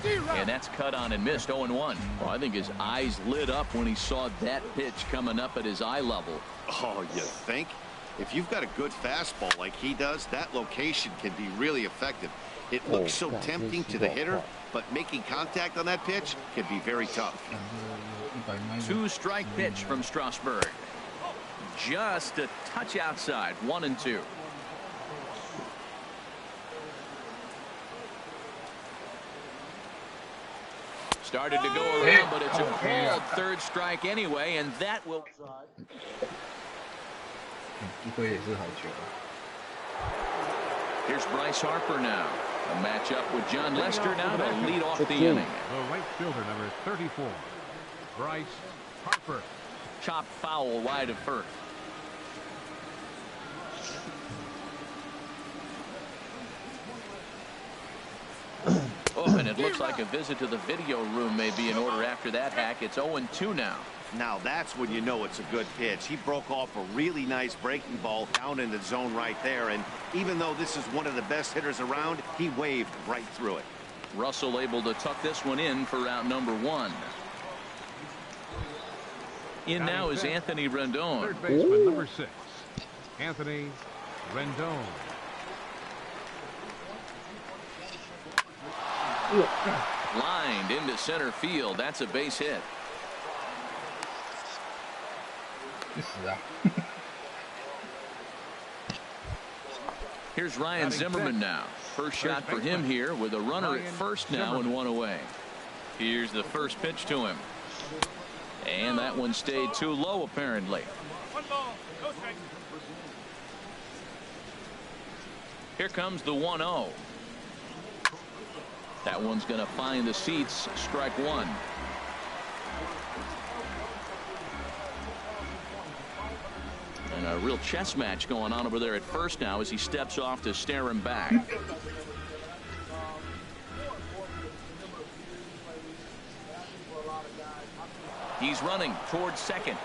And that's cut on and missed, 0-1. Well, I think his eyes lit up when he saw that pitch coming up at his eye level.
Oh, you think? If you've got a good fastball like he does, that location can be really effective. It looks so tempting to the hitter, but making contact on that pitch can be very tough.
2-strike pitch from Strasburg. Just a touch outside, 1-2. Started to go around, but it's a called 3rd strike anyway, and that will. Here's Bryce Harper now. A matchup with John Lester now to lead off the inning.
The right fielder, number 34, Bryce Harper.
Chopped foul wide of first. Oh, and it looks like a visit to the video room may be in order after that hack. It's 0-2 now.
Now that's when you know it's a good pitch. He broke off a really nice breaking ball down in the zone right there, and even though this is one of the best hitters around, he waved right through it.
Russell able to tuck this one in for out number 1. In now is Anthony Rendon.
Third baseman, number 6, Anthony Rendon.
Lined into center field. That's a base hit. Here's Ryan Zimmerman now. First shot for him here with a runner at first now and 1 away. Here's the first pitch to him. And that one stayed too low apparently. Here comes the 1-0. That one's going to find the seats. Strike 1. And a real chess match going on over there at first now as he steps off to stare him back. He's running towards second.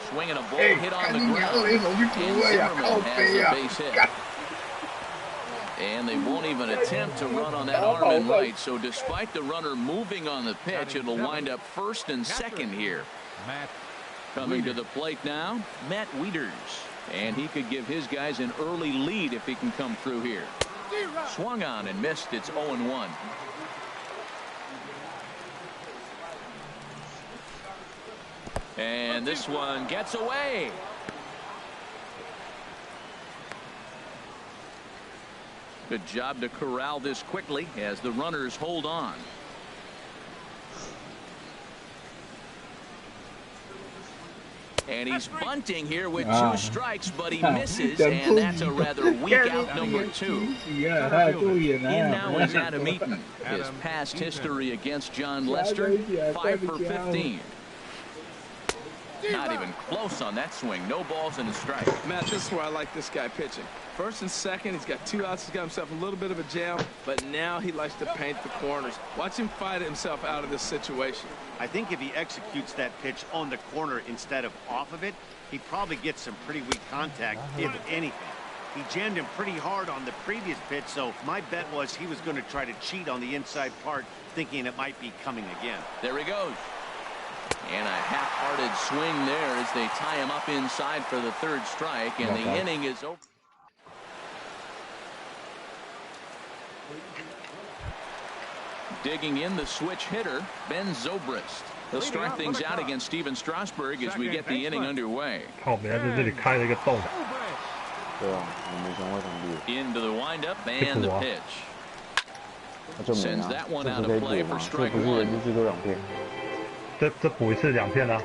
Swinging a ball hit on the ground. And Zimmerman has a base hit. And they won't even attempt to run on that arm and right. So despite the runner moving on the pitch, it'll wind up first and second here. Coming to the plate now, Matt Wieters. And he could give his guys an early lead if he can come through here. Swung on and missed. It's 0-1. And this one gets away. Good job to corral this quickly as the runners hold on. And he's bunting here with 2 strikes, but he misses, and that's a rather weak out number 2. In now is Adam Eaton. His past history against John Lester, 5 for 15. Not even close on that swing. No balls and a strike.
Matt, this is where I like this guy pitching. First and second, he's got 2 outs. He's got himself a little bit of a jam, but now he likes to paint the corners. Watch him fight himself out of this situation.
I think if he executes that pitch on the corner instead of off of it, he probably gets some pretty weak contact, if anything. He jammed him pretty hard on the previous pitch, so my bet was he was going to try to cheat on the inside part, thinking it might be coming again.
There he goes. And a half-hearted swing there as they tie him up inside for the 3rd strike, and the inning is over. Digging in the switch hitter, Ben Zobrist. He'll start things out against Steven Strasburg as we get the inning underway. Into the windup and the pitch. Sends that one out of play for strike 1.
这补一次2片啊。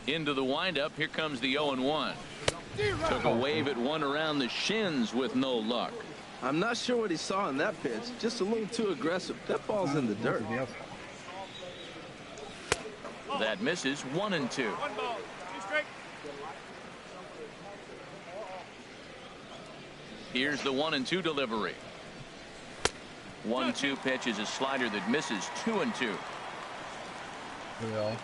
Into the windup, here comes the 0-1. Took a wave at one around the shins with no luck.
I'm not sure what he saw in that pitch. Just a little too aggressive. That ball's in the dirt.
That misses. 1-2. Here's the 1-2 delivery. 1-2 pitch is a slider that misses. 2-2.
Yeah.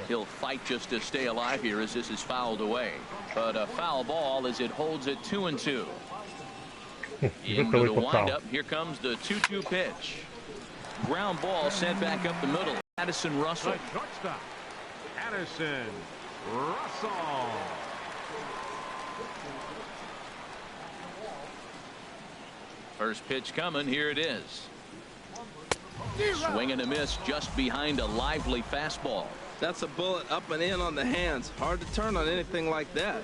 He'll fight just to stay alive here as this is fouled away. But a foul ball as it holds at 2-2. Into the windup, here comes the 2-2 pitch. Ground ball sent back up the middle. Addison Russell.
Shortstop, Addison Russell.
First pitch coming, here it is. Swing and a miss just behind a lively fastball.
That's a bullet up and in on the hands. Hard to turn on anything like that.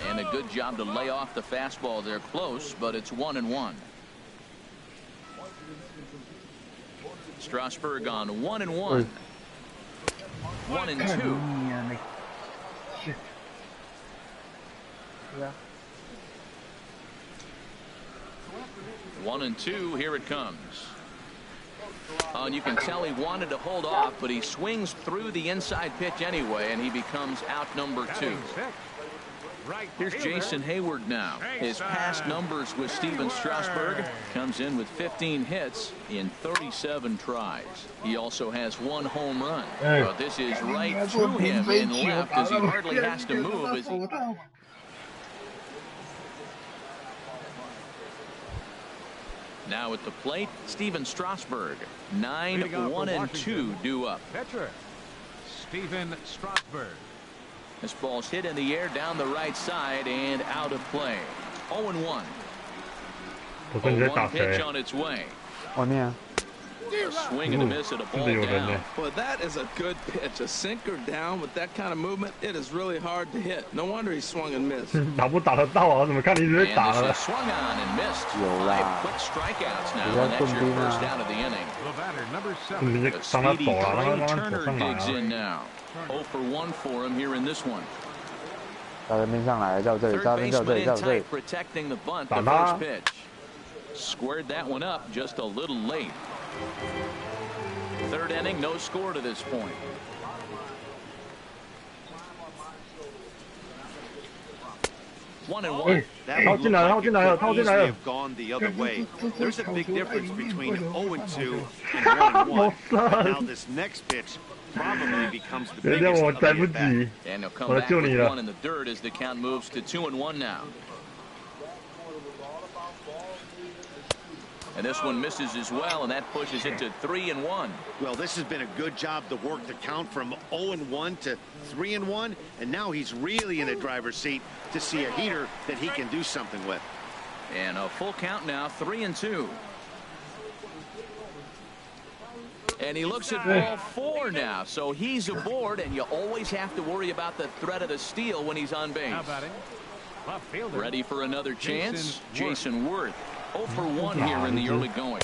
And a good job to lay off the fastball. They're close, but it's 1-1. Strasburg on 1-1. 1-2.
Yeah.
1-2, here it comes. And you can tell he wanted to hold off, but he swings through the inside pitch anyway, and he becomes out number 2. Here's Jason Hayward now. His past numbers with Steven Strasburg comes in with 15 hits in 37 tries. He also has 1 home run. But this is right through him in left as he hardly has to move as he... Now at the plate, Steven Strasburg. 9-1-2 due up.
Pitcher, Steven Strasburg.
This ball's hit in the air down the right side and out of play. 0-1. 1 pitch on its way. A swing and a miss at a ball down.
Well, that is a good pitch. A sinker down with that kind of movement, it is really hard to hit. No wonder he swung and missed.
打不打得到啊？怎么看你一直在打
And
呢
this is swung on and missed. 5 quick strikeouts now, and that's your first out of the inning.
The batter, number 7.
你直接
A
让他
speedy
走了，让
Trey
他走
Turner
上来
digs
啊！
in now. 0 for 1 for him here in this one.
在这边上来，在这里，
Third
在这边，在
baseman
这里，
in
在这里
tight, protecting the bunt. The
打他
first pitch. Squared that one up just a little late. Third inning, no score to this point. One and one.
That would look like it could easily have gone the other way. There's a big difference between 0-2 and 1-1. Now this next pitch probably becomes the
人家
biggest
我
of
来
the
不
at-bat.
及，
And they'll come
我来
back
救
with
你了
one。in the dirt as the count moves to 2-1 now. And this one misses as well, and that pushes it to 3-1.
Well, this has been a good job to work the count from 0-1 to 3-1, and now he's really in the driver's seat to see a heater that he can do something with.
And a full count now, 3-2. And And he looks at ball 4 now, so he's aboard, and you always have to worry about the threat of the steal when he's on base. Ready for another chance? Jason Worth. 0 for 1 here in the early going.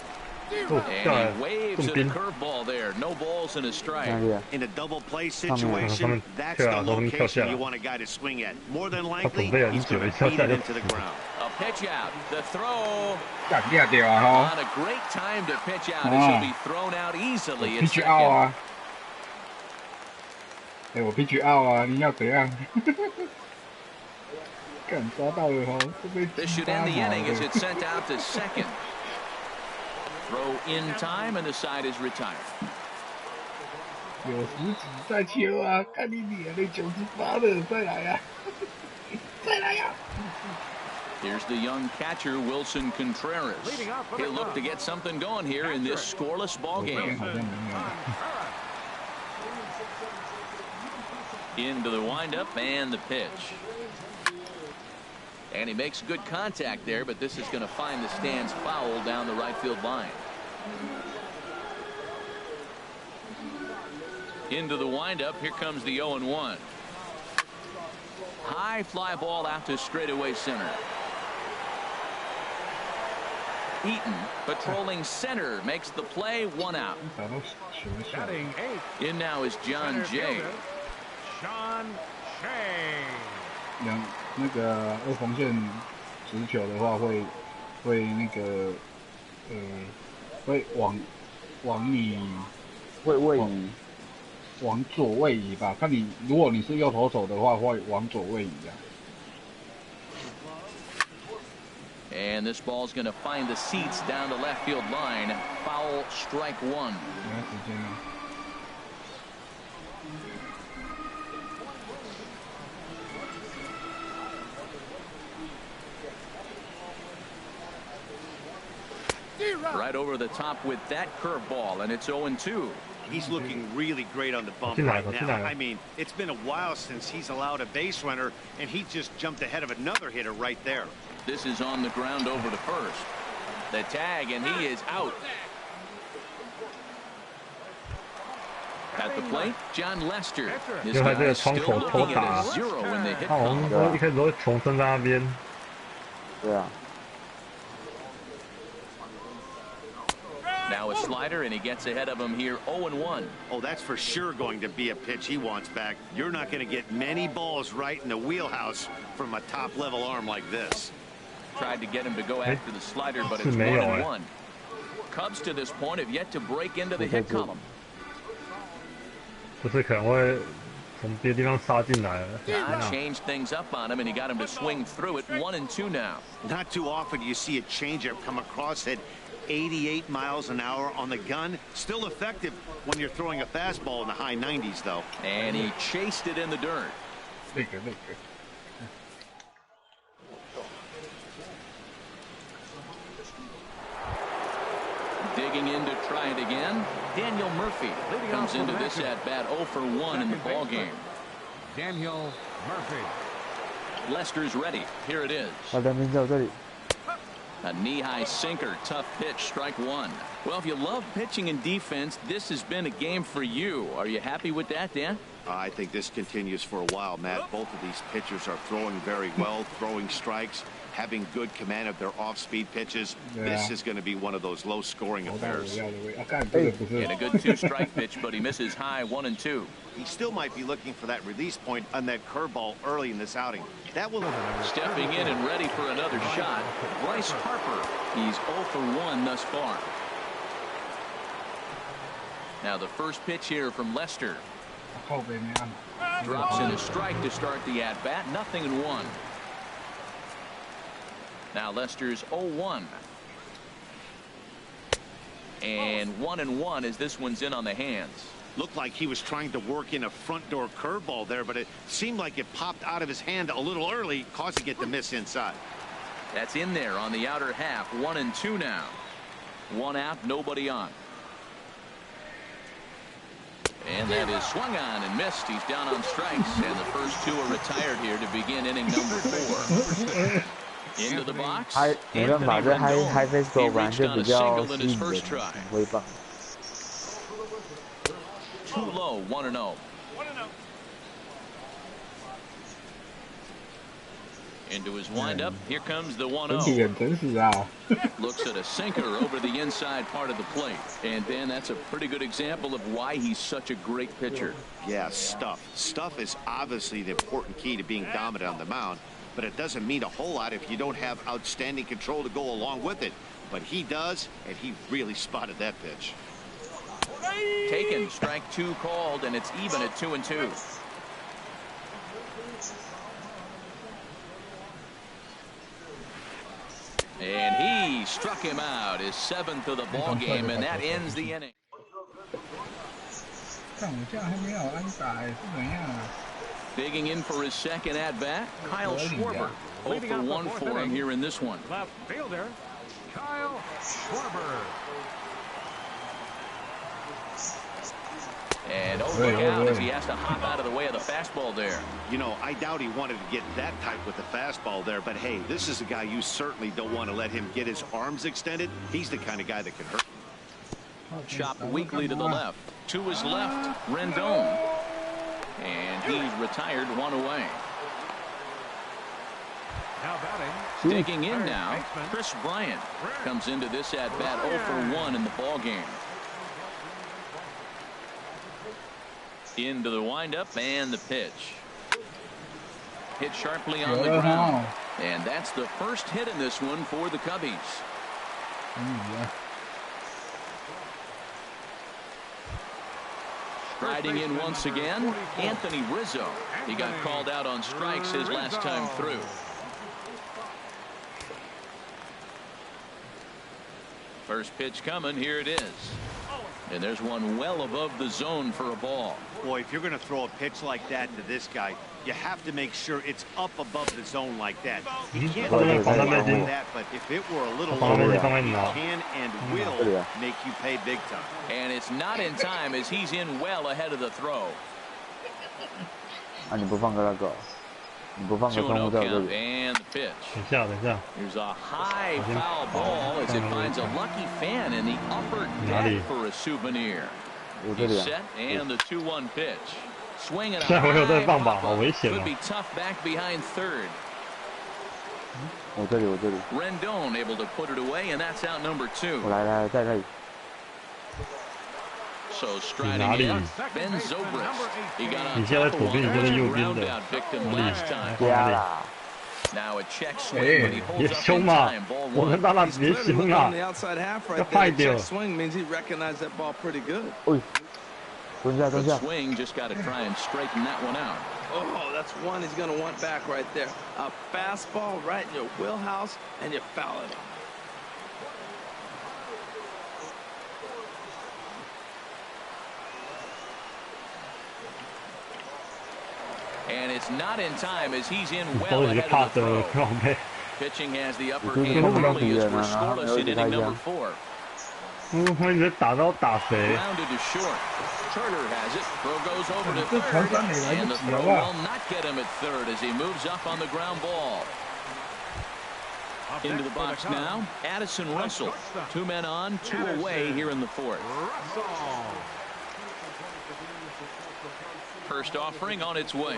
And he waves at a curveball there. No balls and a strike.
In a double play situation, that's the location you want a guy to swing at. More than likely, he's going to beat it into the ground.
A pitch out. The throw.
On
a great time to pitch out as he'll be thrown out easily in second.
我 pitch out 啊，你要怎样？干抓到了哦，这被
This should end the inning as it's sent out to second. Throw in time and the side is retired.
90几再球啊！看你脸，那98了，再来呀！再来呀！
Here's the young catcher, Wilson Contreras. He'll look to get something going here in this scoreless ball game. Into the windup and the pitch. And he makes good contact there, but this is going to find the stands foul down the right field line. Into the windup, here comes the 0-1. High fly ball out to straightaway center. Eaton patrolling center makes the play, 1 out. In now is John Jay.
那个二缝线直球的话会那个会往你
会位移
往左位移吧？看你如果你是右投手的话，会往左位移啊。
And this ball's going to find the seats down the left field line. Foul, strike 1. Right over the top with that curveball, and it's 0-2.
He's looking really great on the bump right now. I mean, it's been a while since he's allowed a base runner, and he just jumped ahead of another hitter right there.
This is on the ground over to first. The tag, and he is out. At the plate, John Lester. This guy is still looking at a 0 in the hit count.
一开始都会重生在那边。
对啊。
Now a slider, and he gets ahead of him here, 0-1.
Oh, that's for sure going to be a pitch he wants back. You're not going to get many balls right in the wheelhouse from a top-level arm like this.
Tried to get him to go after the slider, but it's 1-1. Cubs to this point have yet to break into the hit column.
就是可能会从别的地方杀进来了。
Changed things up on him, and he got him to swing through it. 1-2 now.
Not too often you see a changeup come across it. 88 miles an hour on the gun. Still effective when you're throwing a fastball in the high 90s, though.
And he chased it in the dirt. Digging in to try it again. Daniel Murphy comes into this at-bat 0 for 1 in the ball game.
Daniel Murphy.
Lester's ready. Here it is. A knee-high sinker, tough pitch, strike 1. Well, if you love pitching and defense, this has been a game for you. Are you happy with that, Dan?
I think this continues for a while, Matt. Both of these pitchers are throwing very well, throwing strikes, having good command of their off-speed pitches. Yeah. This is going to be one of those low-scoring affairs.
And a good 2-strike pitch, but he misses high 1-2.
He still might be looking for that release point on that curveball early in this outing. That will.
Stepping in and ready for another shot, Bryce Harper. He's 0 for 1 thus far. Now the first pitch here from Lester. Drops in a strike to start the at-bat. 0-1. Now Lester's 0-1. And 1-1 as this one's in on the hands.
Looked like he was trying to work in a front door curveball there, but it seemed like it popped out of his hand a little early, causing it to miss inside.
That's in there on the outer half. 1-2 now. 1 out, nobody on. And that is swung on and missed. He's down on strikes, and the first 2 are retired here to begin inning number 4. Into the box.
没办法，这 high baseball 本来就比较吸引人，挥棒。
Too low, 1-0. Into his windup. Here comes the 1-0. Looks at a sinker over the inside part of the plate. And then that's a pretty good example of why he's such a great pitcher.
Yeah, stuff. Stuff is obviously the important key to being dominant on the mound, but it doesn't mean a whole lot if you don't have outstanding control to go along with it. But he does, and he really spotted that pitch.
Taken, strike 2 called, and it's even at 2-2. And he struck him out, his 7th of the ball game, and that ends the inning. Digging in for his second at bat, Kyle Schwarber. 0 for 1 for him here in this one.
Left fielder, Kyle Schwarber.
And look out as he has to hop out of the way of the fastball there.
You know, I doubt he wanted to get that tight with the fastball there, but hey, this is a guy you certainly don't want to let him get his arms extended. He's the kind of guy that can hurt.
Chopped weakly to the left. To his left, Rendon. And he's retired 1 away.
Now batting.
Digging in now, Chris Bryant comes into this at bat 0 for 1 in the ball game. Into the windup and the pitch. Hit sharply on the ground. And that's the first hit in this one for the Cubbies. Riding in once again, Anthony Rizzo. He got called out on strikes his last time through. First pitch coming, here it is. And there's one well above the zone for a ball.
Boy, if you're going to throw a pitch like that to this guy, you have to make sure it's up above the zone like that. You can't make that, but if it were a little lower, it can and will make you pay big time.
And it's not in time as he's in well ahead of the throw.
啊，你不放个那个，你不放个中路在这里。
And the pitch.
等一下，等一下。
Here's a high foul ball as it finds a lucky fan in the upper deck for a souvenir. He's set and the 2-1 pitch. Swing and a high pop could be tough back behind third.
我这里，我这里。
Rendon able to put it away, and that's out number 2.
我来，在这里。
So striding in, Ben Zobrist. He got on top of one ground-out victim last time. Now a check swing, but he holds up in time. Ball 1.
He's clearly looking on the outside half right there. The check swing means he recognized that ball pretty good.
Good swing, just got to try and straighten that one out.
Oh, that's one he's going to want back right there. A fastball right in your wheelhouse, and you foul it.
And it's not in time as he's in well ahead of the throw. Pitching has the upper hand early as we're scoreless in inning number 4.
Grounded
to short. Turner has it. Throw goes over to third. And the throw will not get him at third as he moves up on the ground ball. Into the box now, Addison Russell. 2 men on, 2 away here in the 4th. First offering on its way.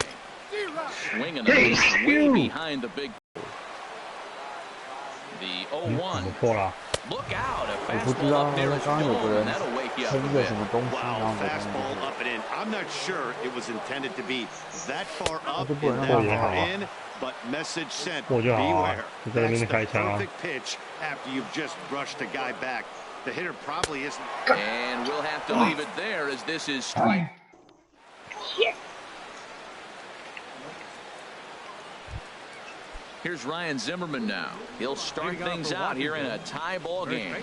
Swinging way behind the big. The 0-1. Look out, a fastball up there is gone, and that'll wake you up a bit.
Wow, fastball up and in. I'm not sure it was intended to be that far up and that far in, but message sent, beware. That's the perfect pitch after you've just brushed a guy back. The hitter probably isn't.
And we'll have to leave it there as this is strike. Here's Ryan Zimmerman now. He'll start things out here in a tie ball game.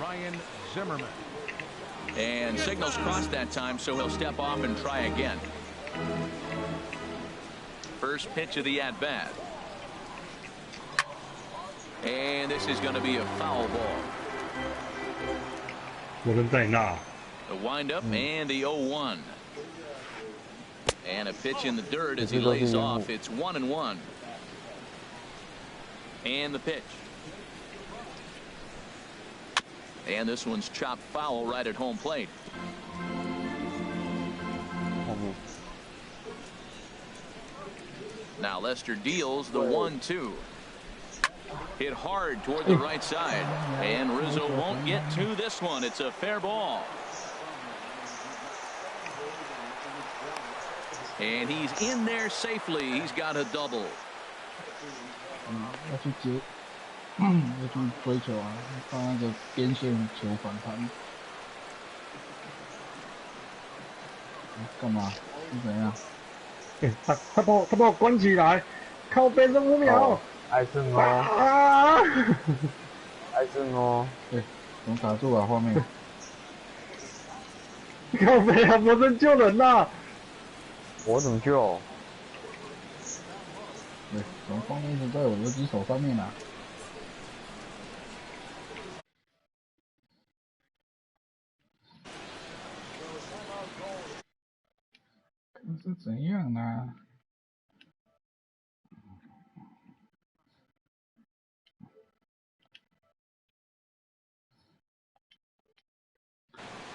Ryan Zimmerman.
And signals crossed that time, so he'll step off and try again. First pitch of the at-bat. And this is going to be a foul ball. The windup and the 0-1. And a pitch in the dirt as he lays off. It's 1-1. And the pitch. And this one's chopped foul right at home plate. Now Lester deals the 1-2. Hit hard toward the right side. And Rizzo won't get to this one. It's a fair ball. And he's in there safely. He's got a double.
要去接，要去追求啊，到那个边线球反弹。干嘛？是怎样？
他把我关起来，靠边是5秒。
爱胜哦，
啊！
爱胜哦。
对，怎么卡住啊？画面。
靠边啊！魔神救人呐！
我怎么救？
对，怎么画面一直在我游击手上面啊？这是怎样啊？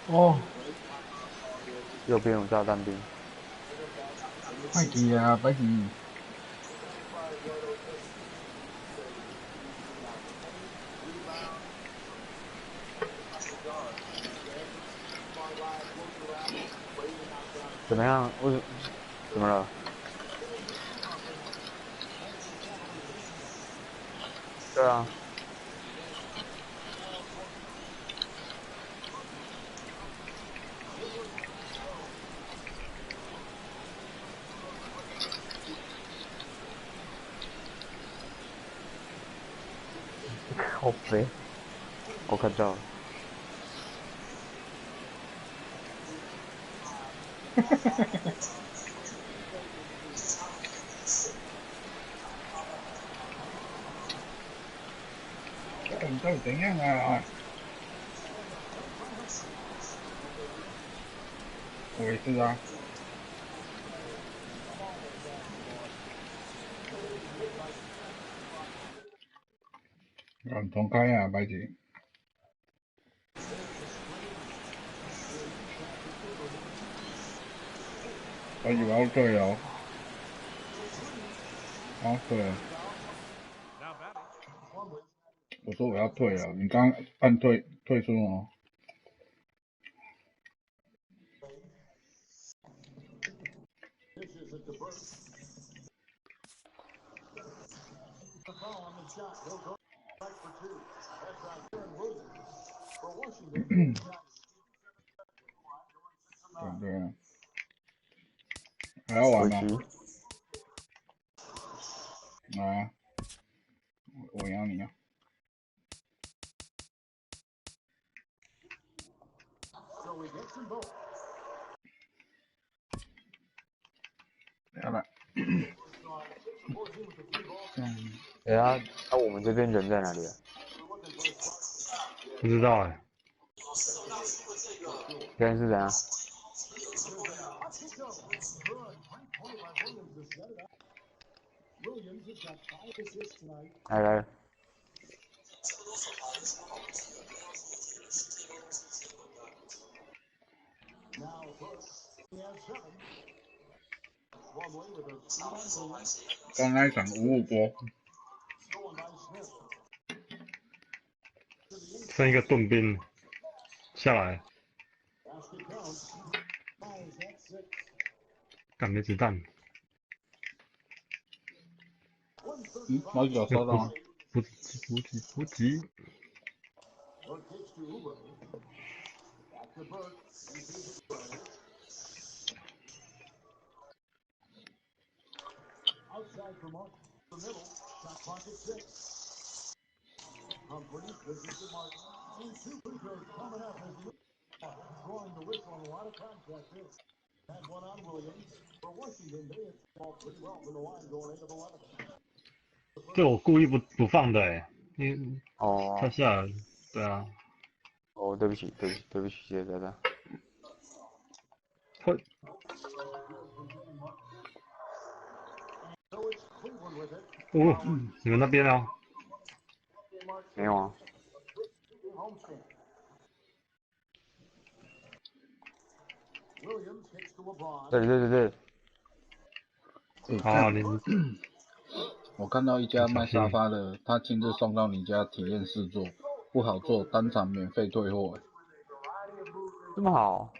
哦，
右边有炸弹兵。
快去啊，快去！
怎么样？怎么了？对啊。靠北，我看到了。
你到底怎样啊？我也是啊。重开啊，白姐。白姐我要退了。啊，对了。我说我要退了，你刚按退出哦。对啊，还要玩吗？来啊，我要你啊！来了。
哎呀，那我们这边人在哪里啊？
不知道哎。
现在是怎样？来。
刚那一场5-5波，
剩一个盾兵下来，干没子弹。
毛脚收到吗？
补给。这我故意不放的哎，因为他下来，对啊。
哦，对不起，谢谢大家。
会。你们那边啊？
没有啊。对，
啊，你
我看到一家卖沙发的，他亲自送到你家体验试坐，不好坐，当场免费退货。
这么好？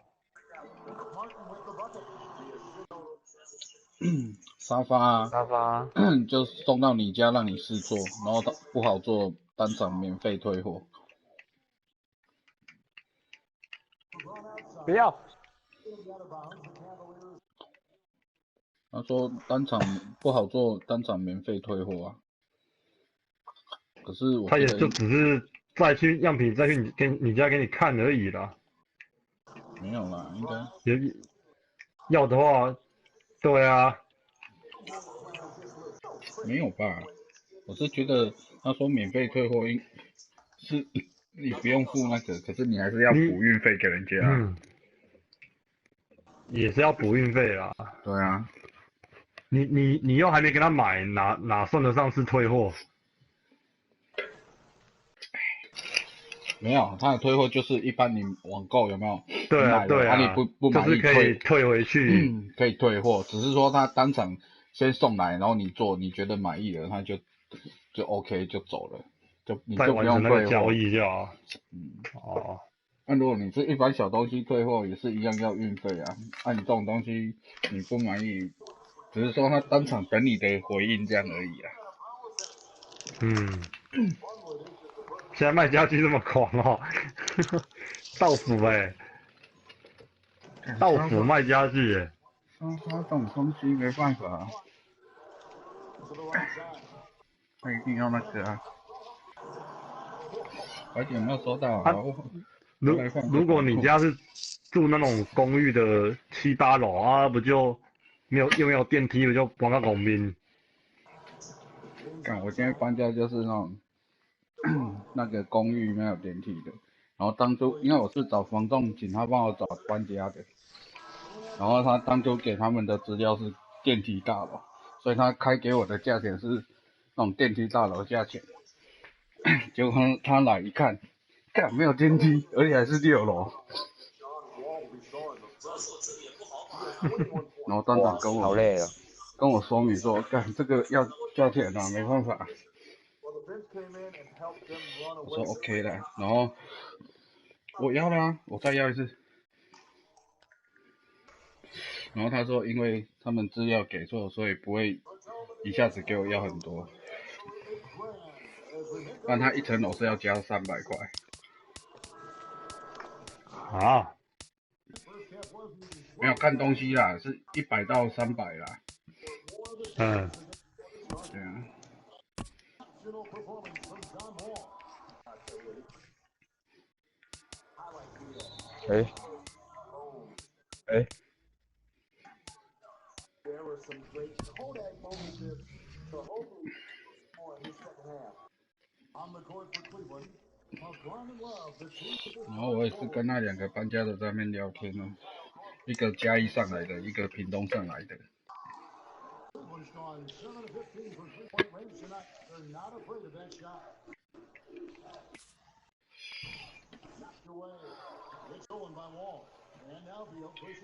沙发啊，
沙发
就送到你家让你试坐，然后不好坐，当场免费退货。
不要。
他说当场不好做，当场免费退货啊。可是我
他也就只是再去样品再去你家给你看而已啦。
没有啦，应该
要的话，对啊，
没有吧？我是觉得他说免费退货是你不用付那个，可是你还是要补运费给人家。
也是要补运费啦。
对啊。
你又还没跟他买，哪算得上是退货？
没有，他的退货就是一般你网购有没有？
对啊，对啊，
你不满意
就是可以退回去，
可以退货，只是说他当场先送来，然后你做，你觉得满意了，他就 OK 就走了，你就不用退货。再完成那个
交易就好。哦。
那如果你是一般小东西退货，也是一样要运费啊。你这种东西你不满意，只是说他当场等你的回应这样而已啊。
现在卖家具这么狂哦，到府到府卖家具
他这种东西没办法，他一定要那个啊。而且有没有收到啊？
如果你家是住那种公寓的7、8楼啊，不就又没有电梯，不就往那公边？
我今天搬家就是那种那个公寓没有电梯的，然后当初因为我是找房仲请他帮我找搬家的，然后他当初给他们的资料是电梯大楼，所以他开给我的价钱是那种电梯大楼价钱，结果他来一看，没有电梯，而且还是6楼，然后当场跟我说明说，这个要交钱啊，没办法。我说 OK 的，然后我要啦，我再要一次。然后他说，因为他们资料给错，所以不会一下子给我要很多。但他1层楼是要加300块。
啊？
没有看东西啦，是100到300啦。对啊。然后我也是跟那2个搬家的在那边聊天呢，一个嘉义上来的，一个屏东上来的。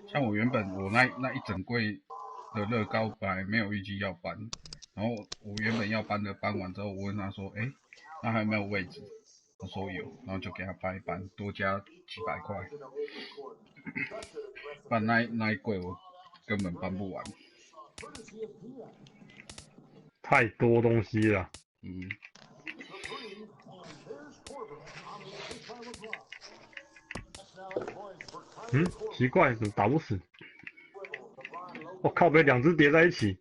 像我原本我那一整柜的乐高本来没有预计要搬，然后我原本要搬的搬完之后，我问他说，那还有没有位置？他说有，然后就给他搬一搬，多加几百块。不然那一柜我根本搬不完。
太多东西了。奇怪，怎么打不死？我靠，被2只叠在一起。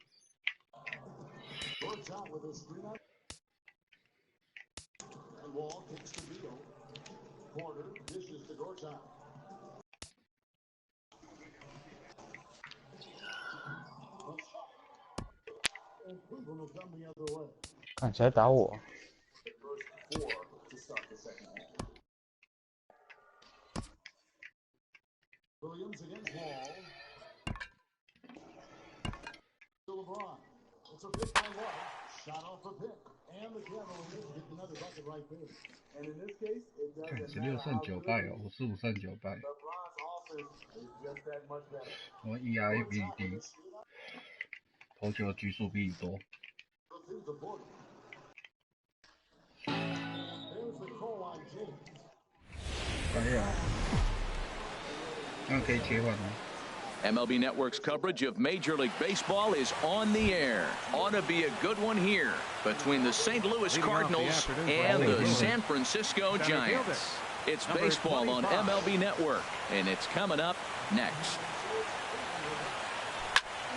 看起来打我。
16胜9败哦，我15胜9败。我 ERA 比你低，投球局数比你多。可以啊，那可以切换吗？
MLB Network's coverage of Major League Baseball is on the air. Ought to be a good one here between the St. Louis Cardinals and the San Francisco Giants. It's baseball on MLB Network, and it's coming up next.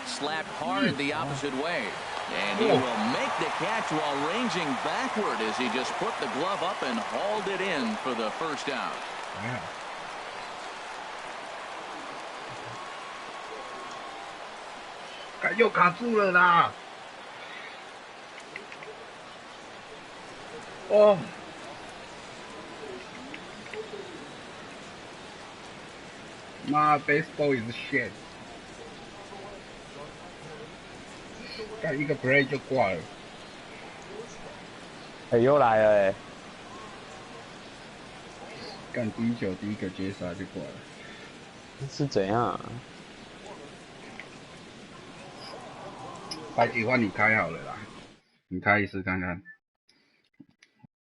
Slapped hard the opposite way, and he will make the catch while ranging backward as he just put the glove up and hauled it in for the first out.
Yeah. 又卡住了啦！哦，妈 ，baseball is shit！ 干一个 play 就挂了。
又来了哎！
干第一球第一个接杀就挂了。
是怎样啊？
白棋换你开好了啦，你开一次看看。